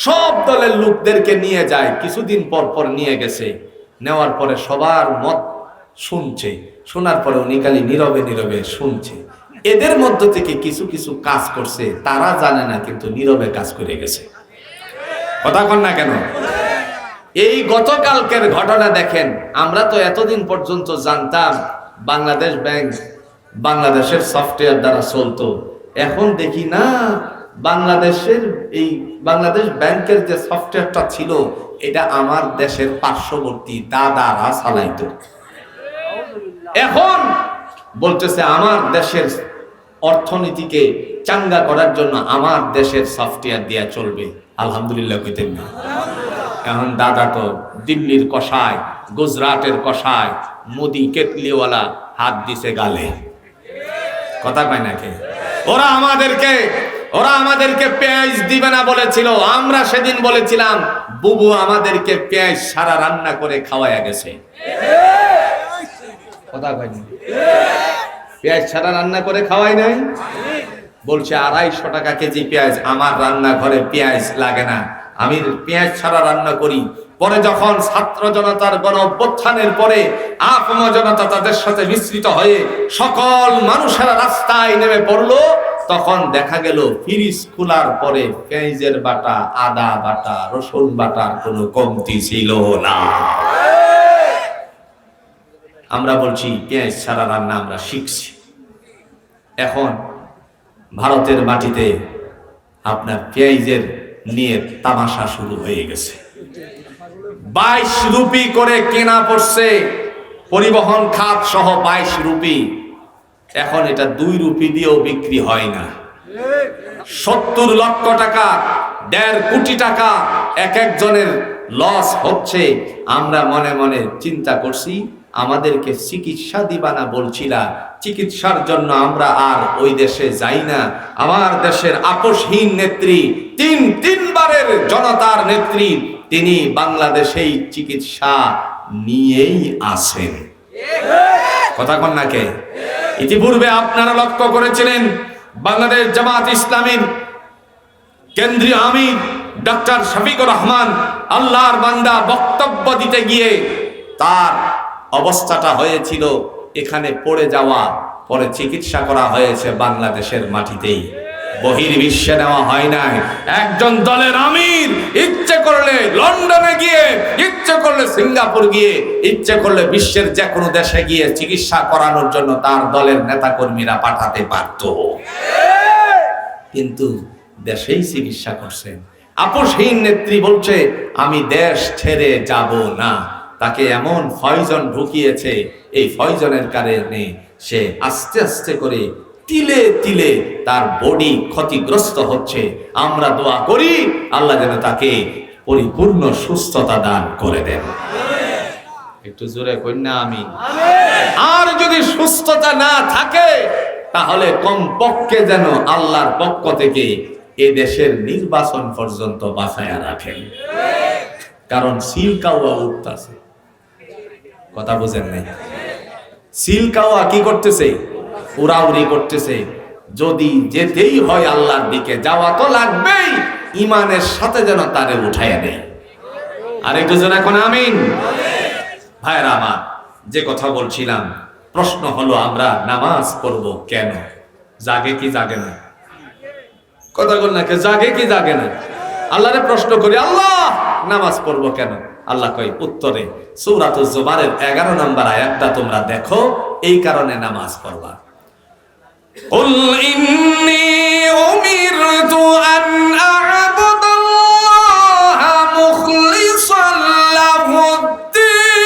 সব দলের লোকদেরকে নিয়ে যায়, কিছুদিন পর পর নিয়ে গেছে, নেওয়ার পরে সবার মত শুনছে, শোনার পরে উনি খালি নীরবে নীরবে শুনছে। এদের মধ্য থেকে কিছু কিছু কাজ করছে, তারা জানে না, কিন্তু নীরবে কাজ করে গেছে। কথা কন না কেন? এই গতকালকের ঘটনা দেখেন। আমরা তো এতদিন পর্যন্ত জানতাম বাংলাদেশ ব্যাংক বাংলাদেশের সফটওয়্যার দ্বারা চলতো। এখন দেখি না, বাংলাদেশের এই বাংলাদেশ ব্যাংকের যে সফটওয়্যারটা ছিল এটা আমার দেশের পার্শ্ববর্তী দাদারা চালাইতো। এখন বলতেছে আমার দেশের অর্থনীতিকে চাঙ্গা করার জন্য আমার দেশের সফটওয়্যার দেয়া চলবে। আলহামদুলিল্লাহ কইতেন না? এখন দাদা তো দিল্লির কষায়, গুজরাটের কষায়, মোদি কেটলিওয়ালা হাত দিছে গালে। কথা কয় না কে? ওরা আমাদেরকে পেঁয়াজ দিবে না বলেছিল। আমরা সেদিন বলেছিলাম বুবু আমাদেরকে পেঁয়াজ সারা রান্না করে খাওয়াইয়া গেছে। কথা কয় না? পেঁয়াজ ছাড়া রান্না করে খাওয়াই নাই। বলছে 250 টাকা কেজি পেঁয়াজ, আমার রান্নাঘরে পেঁয়াজ লাগে না, আমি পেঁয়াজ ছাড়া রান্না করি। পরে যখন ছাত্র জনতার গণ অভ্যুত্থানের পরে আপম জনতা তাদের সাথে মিশ্রিত হয়ে সকল মানুষেরা রাস্তায় নেমে পড়লো, তখন দেখা গেল ফ্রিজ খোলার পরে পেঁয়াজের বাটা, আদা বাটা, রসুন বাটার কোনো কমতি ছিল না। আমরা বলছি পেঁয়াজ ছাড়া রান্না আমরা শিখছি। এখন ভারতের মাটিতে আপনার পেঁয়াজের নিয়ে তামাশা শুরু হয়ে গেছে। 22 রুপি করে কেনা পড়ছে, পরিবহন খাত সহ 22 রুপি। এখন এটা 2 রুপি দিয়েও বিক্রি হয় না। 70 লক্ষ টাকা, 1.5 কোটি টাকা এক একজনের লস হচ্ছে। আমরা মনে মনে চিন্তা করছি, আমাদেরকে চিকিৎসা দিবা না বলছিলা, চিকিৎসার জন্য আমরা আর ওই দেশে যাই না। আমার দেশের আপোষহীন নেত্রী, তিনবারের জনতার নেত্রী, তিনি বাংলাদেশেই চিকিৎসা নিয়েই আছেন। কথা কন না কে? ইতিপূর্বে আপনারা লক্ষ্য করেছিলেন বাংলাদেশ জামাত ইসলামীর কেন্দ্রীয় আমির ডক্টর শফিকুর রহমান আল্লাহর বান্দা বক্তব্য দিতে গিয়ে তার অবস্থাটা হয়েছিল এখানে পড়ে যাওয়া, পরে চিকিৎসা করা হয়েছে বাংলাদেশের মাটিতেই, বহির্বিশ্বে নেওয়া হয় নাই। একজন দলের আমির ইচ্ছে করলে লন্ডনে গিয়ে, ইচ্ছে করলে সিঙ্গাপুর গিয়ে, ইচ্ছে করলে বিশ্বের যে কোনো দেশে গিয়ে চিকিৎসা করানোর জন্য তার দলের নেতাকর্মীরা পাঠাতে পারত, কিন্তু দেশেই চিকিৎসা করছেন। আপোষহীন নেত্রী বলছে আমি দেশ ছেড়ে যাব না। তাকে এমন পয়জন ঢুকিয়েছে, এই পয়জনের কারণে সে আস্তে আস্তে করে তিলে তিলে তার বডি ক্ষতিগ্রস্ত হচ্ছে। আমরা দোয়া করি আল্লাহ যেন তাকে পরিপূর্ণ সুস্থতা দান করে দেন। একটু জোরে কন্যা আমিন। আর যদি সুস্থতা না থাকে তাহলে কমপক্ষে যেন আল্লাহর পক্ষ থেকে এ দেশের নির্বাচন পর্যন্ত বাঁচায়া রাখেন। কারণ সিলকাওয়া উঠতেছে, কথা বুঝেন নাই? সিলকাওয়া কি করতেছে? উড়াউড়ি করতেছে। যদি যেতেই হয় আল্লাহর দিকে, যাওয়া তো লাগবেই, ইমানের সাথে যেন তারে উঠাইয়া দেয়। আর একটু যেন এখন আমিন। ভাইরা আমার, যে কথা বলছিলাম, প্রশ্ন হলো আমরা নামাজ পড়বো কেন? জাগে কি জাগে না? কথা বল না, জাগে কি জাগে না? আল্লাহরে প্রশ্ন করি, আল্লাহ নামাজ পড়বো কেন? আল্লাহ কই উত্তরে সূরাতুজ জুমারের 11 নম্বর আয়াতটা তোমরা দেখো, এই কারণে নামাজ পড়বা। কুল ইন্নী উমিরতু আন আ'বুদাল্লাহা মুখলিসান লাহুদ্দিন।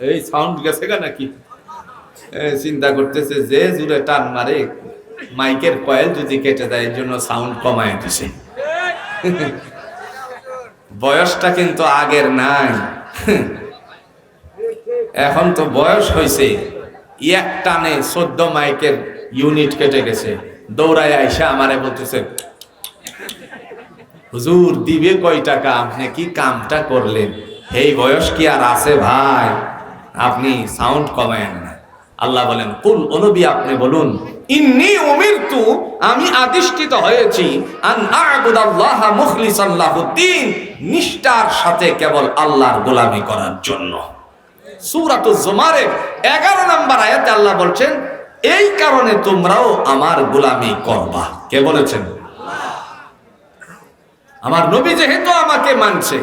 এই সাউন্ড গেছে গা নাকি? চিন্তা করতেছে যে জুড়ে টান মারে মাইকের কয়েল যদি কেটে দেয়, এর জন্য সাউন্ড কমায় দিছে। বয়সটা কিন্তু আগের নাই, এখন তো বয়স হয়েছে। এক টানে 14 মাইকের ইউনিট কেটে গেছে। দৌড়ায় আইসা আমারে বলতেছে, হুজুর দিবে কয় টাকা? আপনি কি কামটা করলেন? এই বয়স কি আর আছে ভাই? আপনি সাউন্ড কমায়েন না। আল্লাহ বলেন, কুল, ও নবী আপনি বলুন, ইন্নী উমিরতু, আমি আদিষ্ঠিত হয়েছি, আন আ'বুদাল্লাহা মুখলিসান লাহুদ্দিন, নিষ্ঠার সাথে কেবল আল্লাহর গোলামি করার জন্য। সূরাতুজ জুমারের 11 নম্বর আয়াতে আল্লাহ বলছেন, এই কারণে তোমরাও আমার গোলামি করবা। কে বলেছেন? আমার নবী যেহেতু আমাকে মানছে,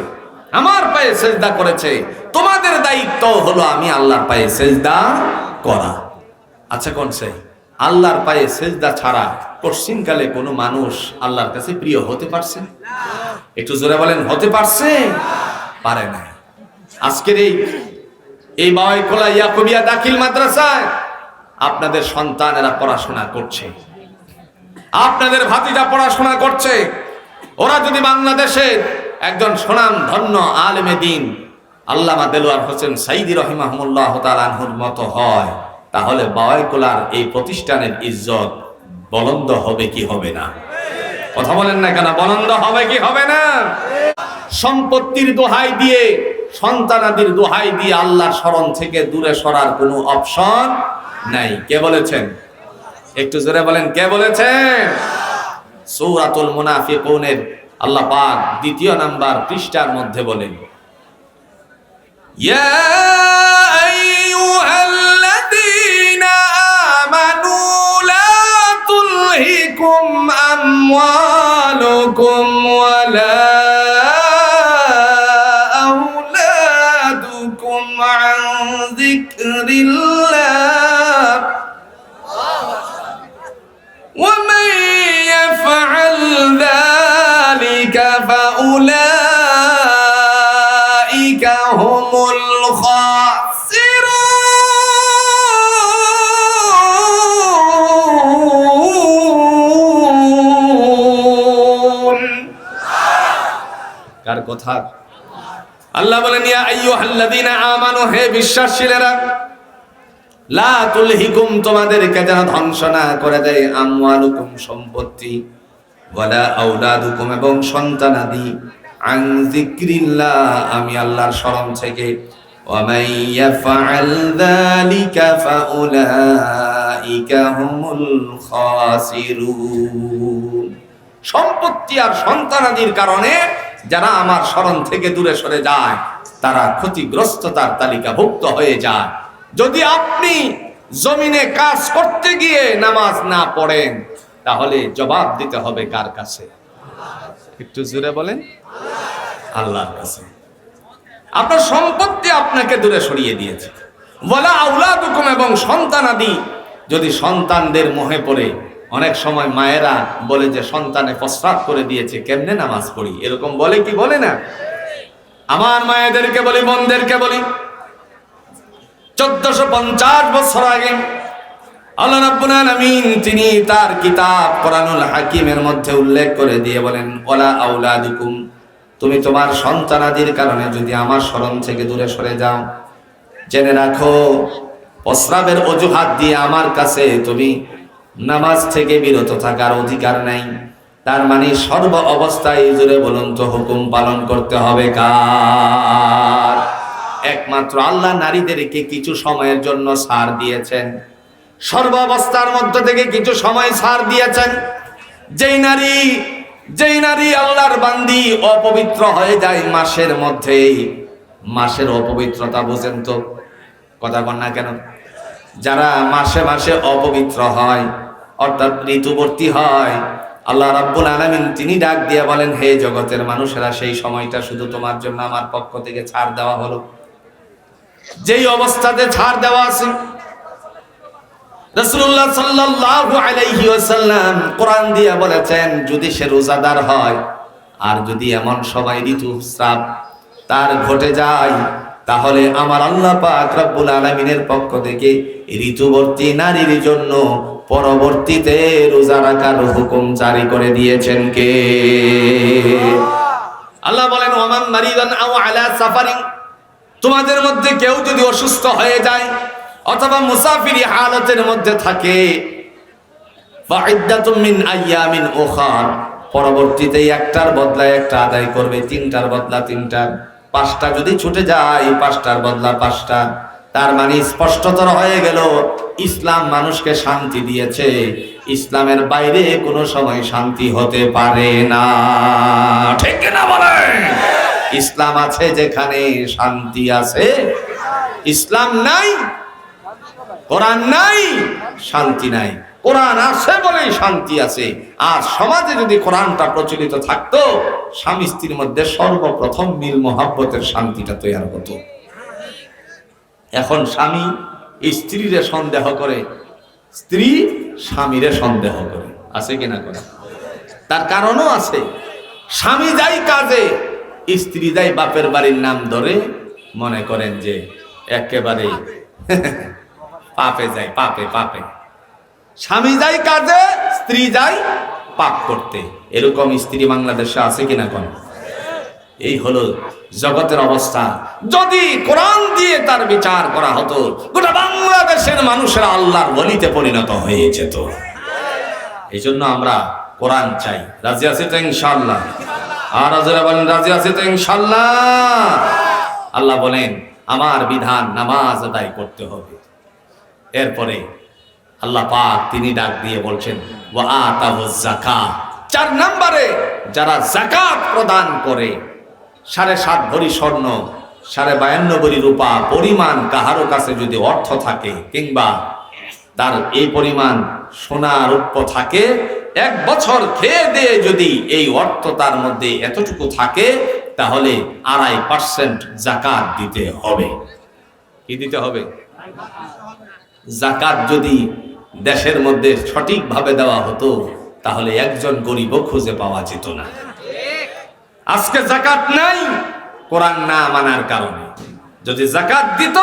আমার পায়ে সেজদা করেছে, তোমাদের দায়িত্ব হলো আমি আল্লাহর পায়ে সেজদা করা। আচ্ছা, কোন সেই আল্লাহর পায়ে সেজদা ছাড়া পশ্চিমকালে কোনো মানুষ আল্লাহর কাছে প্রিয় হতে পারছে? একটু জোরে বলেন, হতে পারছে? পারে না। আজকের এই বাওয়াইখোলা ইয়াকুবিয়া দাখিল মাদ্রাসায় আপনাদের সন্তানেরা পড়াশোনা করছে, আপনাদের ভাতিজা পড়াশোনা করছে। ওরা যদি বাংলাদেশের একজন সুনাম ধন্য আলেমে দ্বীন আল্লামা দেলোয়ার হোসেন সাইদি রাহিমাহুল্লাহ তাআলা আনহুর মতো হয়, তাহলে বাওয়াইখোলার এই প্রতিষ্ঠানের ইজ্জত বলন্দ হবে কি হবে না? কথা বলেন না কেন? বলন্দ হবে কি হবে না? সম্পত্তির দোহাই দিয়ে, সন্তানাদির দোহাই দিয়ে আল্লাহর শরণ থেকে দূরে সরার কোনো অপশন নাই। কে বলেছেন? একটু জোরে বলেন, কে বলেছেন? সূরাতুল মুনাফিকুনের আল্লাহ পাক 2 নম্বর পৃষ্ঠার মধ্যে বলেন, ইয়া আইয়ুহাল্লাযীনা আমানু লা তুলহিকুম আমওয়ালুকুম ওয়ালা আওলাদুকুম আন যিকরিল্লাহ ওয়া মান ইয়াফআল যালিকা ফাউলাইকা হুমুল খাসিরুন। কার কথা? আল্লাহ বলেন ইয়া আইয়ুহাল্লাযীনা আমানু, হে বিশ্বাসীরা, লা তুলহিকুম, তোমাদেরকে যেন ধ্বংস না করে দেয়, আমওয়ালুকুম, সম্পত্তি, ওয়ালা আওলাদুকুম, এবং সন্তানাদি, আন যিকরিল্লাহ, আমি আল্লাহর স্মরণ থেকে, ওয়া মান ইয়াফআল যালিকা ফাউলাইকা হুমুল খাসিরুন। সম্পত্তি আর সন্তানাদির কারণে যারা আমার স্মরণ থেকে দূরে সরে যায় তারা ক্ষতিগ্রস্ততার তালিকাভুক্ত হয়ে যায়। যদি আপনি জমিনে কাজ করতে গিয়ে নামাজ না পড়েন তাহলে জবাব দিতে হবে কার কাছে? একটু জোরে বলেন। আল্লাহর কাছে। আপনার সম্পত্তি আপনাকে দূরে সরিয়ে দিয়েছে। ওয়ালা আওলাদুকুম, এবং সন্তানাদি, যদি সন্তানদের মোহে পড়ে, অনেক সময় মায়েরা বলে যে সন্তানে প্রস্রাব করে দিয়েছে, কেমনে নামাজ পড়ি, এরকম বলে কি বলে না? আমার মায়েদেরকে বলি, বোনদেরকে বলি, 1450 বছর আগে আল্লাহ রাব্বুল আলামিন তিনি তার কিতাব কোরআনুল হাকিমের মধ্যে উল্লেখ করে দিয়ে বলেন, ওয়ালা আওলাদুকুম, তুমি তোমার সন্তানাদির কারণে যদি আমার স্মরণ থেকে দূরে সরে যাও, জেনে রাখো প্রস্রাবের অজুহাত দিয়ে আমার কাছে তুমি নামাজ থেকে বিরত থাকার অধিকার নাই। তার মানে সর্ব অবস্থায়, জোরে বলুন তো, হুকুম পালন করতে হবে কার? একমাত্র আল্লাহ নারীদেরকে কিছু সময়ের জন্য ছাড় দিয়েছেন, সর্ব অবস্থার মধ্য থেকে কিছু সময় ছাড় দিয়েছেন। যেই নারী আল্লাহর বান্দি অপবিত্র হয়ে যায় মাসের মধ্যেই, মাসের অপবিত্রতা বুঝেন তো, কথা বল না কেন? যারা মাসে মাসে অপবিত্র হয়, অর্থাৎ ঋতুবর্তী হয়, আল্লাহ রাব্বুল আলামিন তিনি ডাক দিয়ে বলেন, হে জগতের মানুষেরা, সেই সময়টা শুধু তোমার জন্য আমার পক্ষ থেকে ছাড় দেওয়া হলো। যেই অবস্থাতে ছাড় দেওয়া আছে, রাসূলুল্লাহ সাল্লাল্লাহু আলাইহি ওয়াসাল্লাম কোরআন দিয়ে বলেছেন, যদি সে রোজাদার হয় আর যদি এমন সময় ঋতুস্রাব তার ঘটে যায়, তাহলে আমার আল্লাহ পাক রব্বুল আলামিনের পক্ষ থেকে ঋতুবর্তী নারীর জন্য পরবর্তীতে রোজা রাখার হুকুম জারি করে দিয়েছেন কে? আল্লাহ বলেন, ওয়ামান মারিদান আও আলা সাফারিন, তোমাদের মধ্যে কেউ যদি অসুস্থ হয়ে যায় অথবা মুসাফিরি হালতের মধ্যে থাকে, ফাইদ্দাতুম মিন আইয়ামিন উখার, পরবর্তীতে একটার বদলা একটা আদায় করবে, তিনটার বদলা তিনটার, পাঁচটা যদি ছুটে যায় পাঁচটার বদলা পাঁচটা। তার মানে স্পষ্টতর হয়ে গেল, ইসলাম মানুষকে শান্তি দিয়েছে, ইসলামের বাইরে কোনো সময় শান্তি হতে পারে না। ঠিক না বলেন? ইসলাম আছে যেখানে শান্তি আছে, ইসলাম নাই, কোরআন নাই, শান্তি নাই। কোরআন আছে বলেই শান্তি আছে। আর সমাজে যদি কোরআনটা প্রচলিত থাকতো, স্বামী স্ত্রীর মধ্যে সর্বপ্রথম মিল মহব্বতের শান্তিটা তৈরি হতো। এখন স্বামী স্ত্রীরে সন্দেহ করে, স্ত্রী স্বামীরে সন্দেহ করে, আছে কিনা করে? তার কারণও আছে। স্বামী যাই কাজে, স্ত্রী যাই বাপের বাড়ির নাম ধরে, মনে করেন যে একেবারে পাপে যায়, পাপে পাপে। স্বামী যাই কাজে, স্ত্রী যাই পাপ করতে। এরকম স্ত্রী বাংলাদেশে আছে কিনা কোন? এই হলো জগতের অবস্থা। যদি কোরআন দিয়ে তার বিচার করা হতো, গোটা বাংলাদেশের মানুষেরা আল্লাহর ওলিতে পরিণত হয়ে যেত। এই জন্য আমরা কোরআন চাই। রাজি আছে তো ইনশাআল্লাহ? আর বলেন রাজি আছে তো ইনশাআল্লাহ? আল্লাহ বলেন, আমার বিধান নামাজ আদায় করতে হবে। এরপরে আল্লাহ পাক তিনি ডাক দিয়ে বলছেন, ওয়া আতাউয যাকাত, 4 নম্বরে যারা যাকাত প্রদান করে, 7.5 ভরি স্বর্ণ 52 ভরি রূপা পরিমাণ কাহারো কাছে যদি অর্থ থাকে, কিংবা তার এই পরিমাণ সোনা রূপ্য থাকে, 1 বছর খেয়ে দিয়ে যদি এই অর্থ তার মধ্যে এতটুকু থাকে, তাহলে 2.5% জাকাত দিতে হবে। কি দিতে হবে? জাকাত যদি দেশের মধ্যে সঠিকভাবে দেওয়া হতো, তাহলে একজন গরিবও খুঁজে পাওয়া যেত না। আজকে জাকাত নাই কোরআন না মানার কারণে। যদি জাকাত দিত,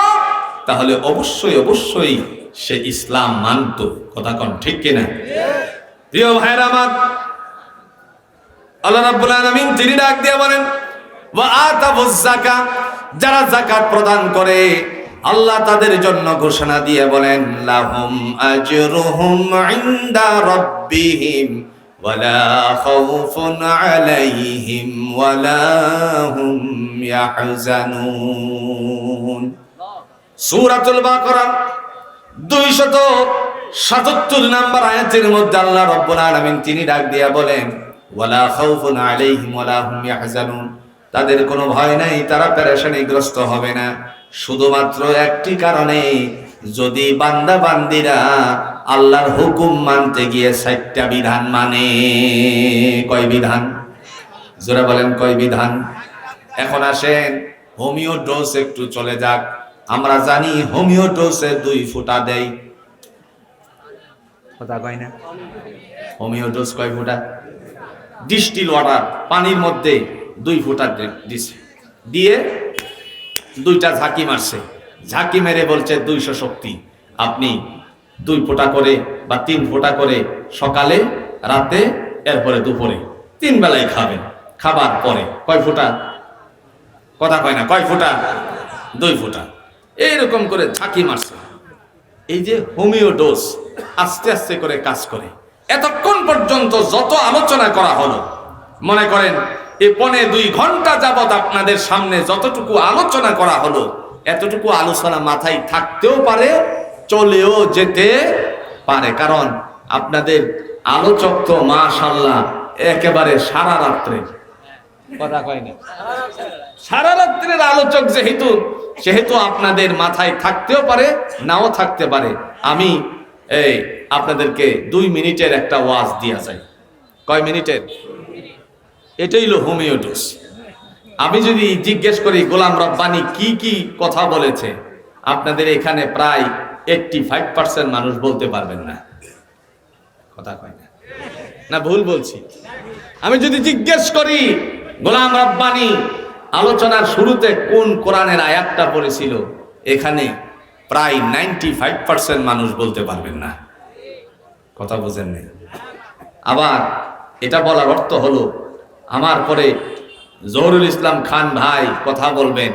তাহলে অবশ্যই অবশ্যই সে ইসলাম মানত। কথা কোন ঠিক কিনা? প্রিয় ভাইরা আমার, আল্লাহ রাব্বুল আলামিন তিনি ডাক দিয়ে বলেন, ওয়া আতাবুজ যাকাত, যারা যাকাত প্রদান করে আল্লাহ তাদের জন্য ঘোষণা দিয়ে বলেন, লাহুম আজরুহুম ইনদা রাব্বিহিম ওয়ালা খাউফুন আলাইহিম ওয়ালা হুম ইয়াহজানুন। সূরাতুল বাকারা 277 নম্বর আয়াতের মধ্যে আল্লাহ রাব্বুল আলামিন তিনি ডাক দিয়া বলেন, ওয়ালা খাউফুন আলাইহিম ওয়ালা হুম ইয়াহজানুন, তাদের কোনো ভয় নাই, তারা পেরেশানিগ্রস্ত হবে না। শুধুমাত্র একটি কারণে, যদি বান্দা বান্দিরা আল্লাহর হুকুম মানতে গিয়ে 4টা বিধান মানে। কয় বিধান? জোরে বলেন, কয় বিধান? এখন আসেন হোমিও ডোজ একটু চলে যাক। আমরা জানি হোমিও ডোজে 2 ফোঁটা দেয়। কথা কয় না? হোমিও ডোজ কয় ফোঁটা? ডিস্টিল ওয়াটার, পানির মধ্যে 2 ফোঁটা দিছে, দিয়ে 2টা ঝাঁকি মারছে। ঝাঁকি মেরে বলছে 200 শক্তি। আপনি 2 ফোঁটা করে বা 3 ফোঁটা করে সকালে, রাতে, এরপরে দুপুরে 3 বেলায় খাবেন। খাবার পরে কয় ফোঁটা? কথা কয় না, কয় ফোঁটা? 2 ফোঁটা। এইরকম করে ঝাঁকি মারছে। এই যে হোমিও ডোজ আস্তে আস্তে করে কাজ করে। এতক্ষণ পর্যন্ত যত আলোচনা করা হলো, মনে করেন এই 1.5-2 ঘন্টা যাবত আপনাদের সামনে যতটুকু আলোচনা করা হলো, এতটুকু আলোচনা মাথায় থাকতেও পারে, চলেও যেতে পারে। কারণ আপনাদের আলোচক তো মাশাআল্লাহ একেবারে সারা রাত্রে, কথা কয় না, সারা রাত্রের আলোচক সেহেতু আপনাদের মাথায় থাকতেও পারে, নাও থাকতে পারে। আমি আপনাদেরকে 2 মিনিটের একটা ওয়াজ দিয়া যাই। কয় মিনিটের? এটাই হলো হোমিও ডোজ। আমি যদি জিজ্ঞেস করি গোলাম রব্বানী কি কি কথা বলেছে, আপনাদের এখানে প্রায় 85% মানুষ বলতে পারবেন না। কথা কয় না, না ভুল বলছি? আমি যদি জিজ্ঞেস করি গোলাম রব্বানী আলোচনার শুরুতে কোন কোরআনের আয়াতটা পড়েছিল, এখানে প্রায় 95% মানুষ বলতে পারবেন না। কথা বুঝেন নাই? আবার এটা বলার অর্থ হলো, আমার পরে জহুরুল ইসলাম খান ভাই কথা বলবেন,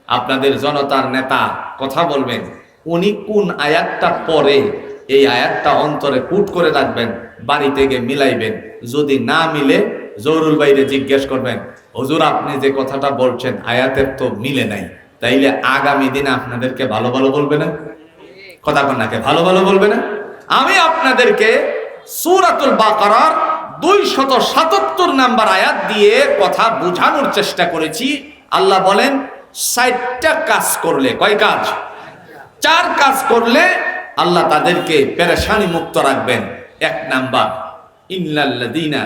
আপনাদের জনতার নেতা কথা বলবেন, উনি কোন আয়াতটা পরে এই আয়াতটা অন্তরে কুট করে রাখবেন, বাড়িতে গিয়ে মিলাইবেন। যদি না মিলে জহুরুল ভাইরে জিজ্ঞেস করবেন, হুজুর আপনি যে কথাটা বলছেন আয়াতের তো মিলে নাই, তাইলে আগামী দিনে আপনাদেরকে ভালো ভালো বলবে না? কথা কন্যাকে ভালো ভালো বলবে না? আমি আপনাদেরকে সূরাতুল বাকারার 277 নাম্বার আয়াত দিয়ে কথা বোঝানোর চেষ্টা করেছি। আল্লাহ বলেন 4টা কাজ করলে, কয় কাজ? 4 কাজ করলে আল্লাহ তাদেরকে পেরেশানি মুক্ত রাখবেন। 1 নাম্বার, ইন্নাল্লাযীনা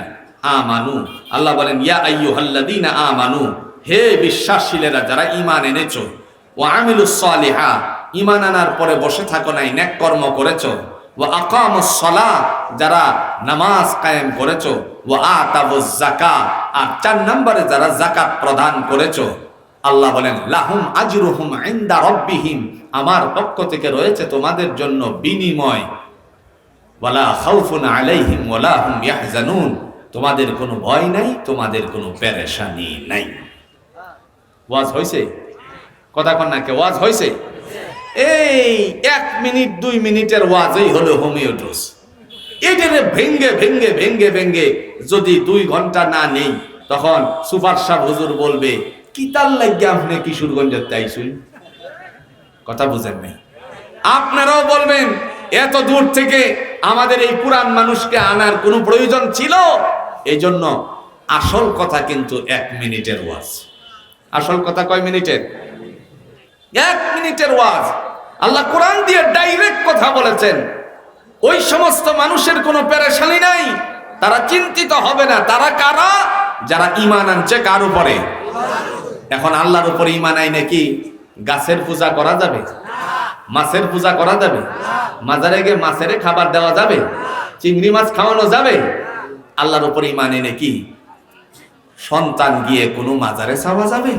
আমানু, আল্লাহ বলেন ইয়া আইয়ুহাল্লাযীনা আমানু, হে বিশ্বাসীরা যারা ঈমান এনেছো, ওয়া আমিলুস সালিহাত, ঈমান আনার পরে বসে থাকো নাই, নেক কর্ম করেছো, ওয়া আকামুস সালাহ, যারা নামাজ কায়েম করেছো, ওয়া আতাবুজ যাকাত, আর 4 নম্বরে যারা যাকাত প্রদান করেছো, আল্লাহ বলেন লাহুম আজরুহুম ইনদা রাব্বিহিম, আমার পক্ষ থেকে রয়েছে তোমাদের জন্য বিনিময়, ওয়ালা খাউফুন আলাইহিম ওয়ালা হুম ইয়াহজানুন, তোমাদের কোনো ভয় নাই, তোমাদের কোনো পেরেশানি নাই। ওয়াজ হইছে? কথা কন না কে? ওয়াজ হইছে? এই 1 মিনিট 2 মিনিটের ওয়াজই হলো হোমিও ডোজ। এটারে ভেঙ্গে ভেঙ্গে ভেঙ্গে ভেঙ্গে যদি 2 ঘন্টা না নেই, তখন সুপার সাহেব হুজুর বলবে কি তার লাগিয়া আপনি কিশোরগঞ্জের তাইছুন। কথা বুঝেন নাই? আপনারাও বলবেন এত দূর থেকে আমাদের এই পুরান মানুষকে আনার কোনো প্রয়োজন ছিল? এই জন্য আসল কথা কিন্তু 1 মিনিটের ওয়াজ। আসল কথা কয় মিনিটের? 1 মিনিটের ওয়াজ। আল্লাহ কোরআন দিয়ে ডাইরেক্ট কথা বলেছেন। ওই সমস্ত মানুষের কোনো পেরেশানি নাই, তারা চিন্তিত হবে না। তারা কারা? যারা ঈমান আনছে কার উপরে? এখন আল্লাহর উপরে ঈমান আই নাকি গাছের পূজা করা যাবে? মাছের পূজা করা যাবে? মাজারে গিয়ে মাছের খাবার দেওয়া যাবে? চিংড়ি মাছ খাওয়ানো যাবে? আল্লাহর উপরে ঈমান এনে কি সন্তান গিয়ে কোনো মাজারে চাওয়া যাবে?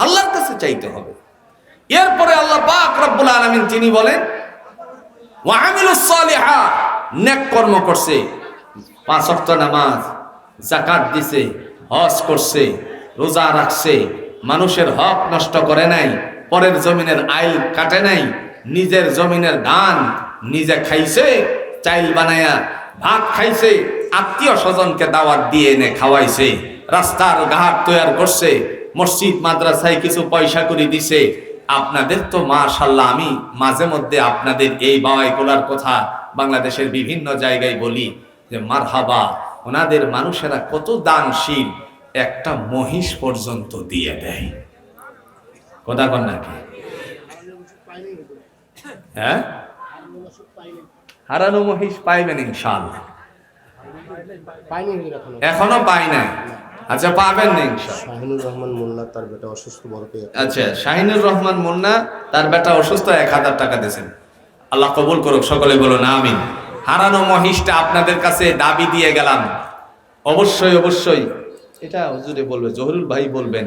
আল্লাহর কাছে চাইতে হবে। এরপরে আল্লাহ পাক রব্বুল আলামিন তিনি বলেন ওয়া আমিলুস সালিহাত, নেক কর্ম করছে, 5 ওয়াক্ত নামাজ, যাকাত দিছে, হজ করছে, রোজা রাখছে, মানুষের হক নষ্ট করে নাই, পরের জমিনের আইল কাটে নাই, নিজের জমিনের ধান নিজে খাইছে, চাইল বানায়া ভাত খাইছে, আত্মীয় স্বজনকে দাওয়াত দিয়ে এনে খাওয়াইছে, রাস্তার ঘাট তৈরি করছে, মসজিদ মাদ্রাসায় কিছু পয়সা করে দিছে। আপনাদের তো মাশাআল্লাহ, আমি মাঝে মধ্যে আপনাদের এই বাওয়াইগুলার কথা বাংলাদেশের বিভিন্ন জায়গায় বলি যে মারহাবা, ওনাদের মানুষেরা কত দানশীল, একটা মহিষ পর্যন্ত দিয়ে দেয়। কথা কন নাকি? হ্যাঁ, হারানো মহিষ পাইবেন ইনশাআল্লাহ। এখনো পাই নাই? আচ্ছা, পাবেন না ইনশাআল্লাহ। শাহিনুর রহমান মোল্লা তার বেটা অসুস্থ, বড় পেয়ে। আচ্ছা, শাহিনুর রহমান মুন্না তার বেটা অসুস্থ, 1000 টাকা দিয়েছেন। আল্লাহ কবুল করুক, সকলে বলুন আমিন। হারানো মহিষটা আপনাদের কাছে দাবি দিয়ে গেলাম। অবশ্যই অবশ্যই এটা হুজুরে বলবে, জহুরুল ভাই বলবেন,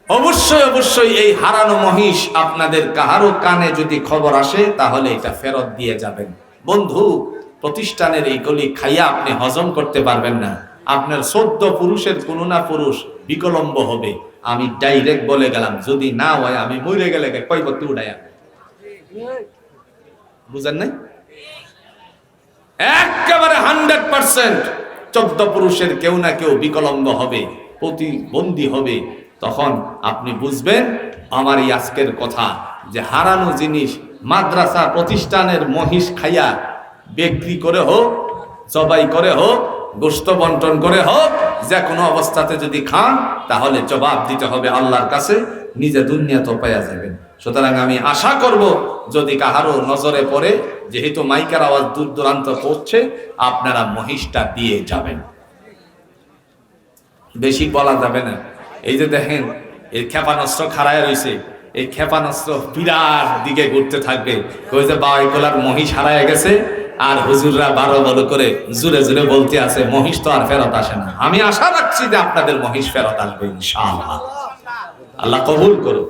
অবশ্যই অবশ্যই এই হারানো মহিষ আপনাদের কাহারো কানে যদি খবর আসে তাহলে এটা ফেরত দিয়ে যাবেন। বন্ধু, প্রতিষ্ঠানের এই গলি খাইয়া আপনি হজম করতে পারবেন না, আপনার 14 পুরুষের কোনো না পুরুষ বিকলম্ব হবে। আমি ডাইরেক্ট বলে গেলাম, যদি না হয় আমি মরে গেলে কয় বক্তি উঠাইয়া, বুঝেন নাই? একেবারে 100% 14 পুরুষের কেউ না কেউ বিকলম্ব হবে, প্রতিবন্ধী হবে। তখন আপনি বুঝবেন আমার এই আজকের কথা, যে হারানো জিনিস মাদ্রাসা প্রতিষ্ঠানের মহিষ খাইয়া বিক্রি করে হোক, জবাই করে হোক, গোশত বন্টন করে হোক, যে কোনো অবস্থাতে যদি খান তাহলে জবাব দিতে হবে আল্লাহর কাছে, নিজে দুনিয়া তো পাওয়া যাবেন। সুতরাং আমি আশা করব যদি কাহারো নজরে পড়ে, যেহেতু মাইকের আওয়াজ দূর দূরান্ত পড়ছে, আপনারা মহিষটা দিয়ে যাবেন। বেশি বলা যাবে না। এই যে দেখেন এই ক্ষেপণাস্ত্র খাড়ায় রয়েছে, এই ক্ষেপণাস্ত্র বিরাট দিকে ঘুরতে থাকবে। ওই যে বাউইকলার মহিষ হারায় গেছে, আর হুজুররা 12 বড় করে জুড়ে জুড়ে বলতে আছে মহিষ তো আর ফেরত আসে না। আমি আশা রাখছি যে আপনাদের মহিষ ফেরত আসবে ইনশাআল্লাহ। আল্লাহ কবুল করুক।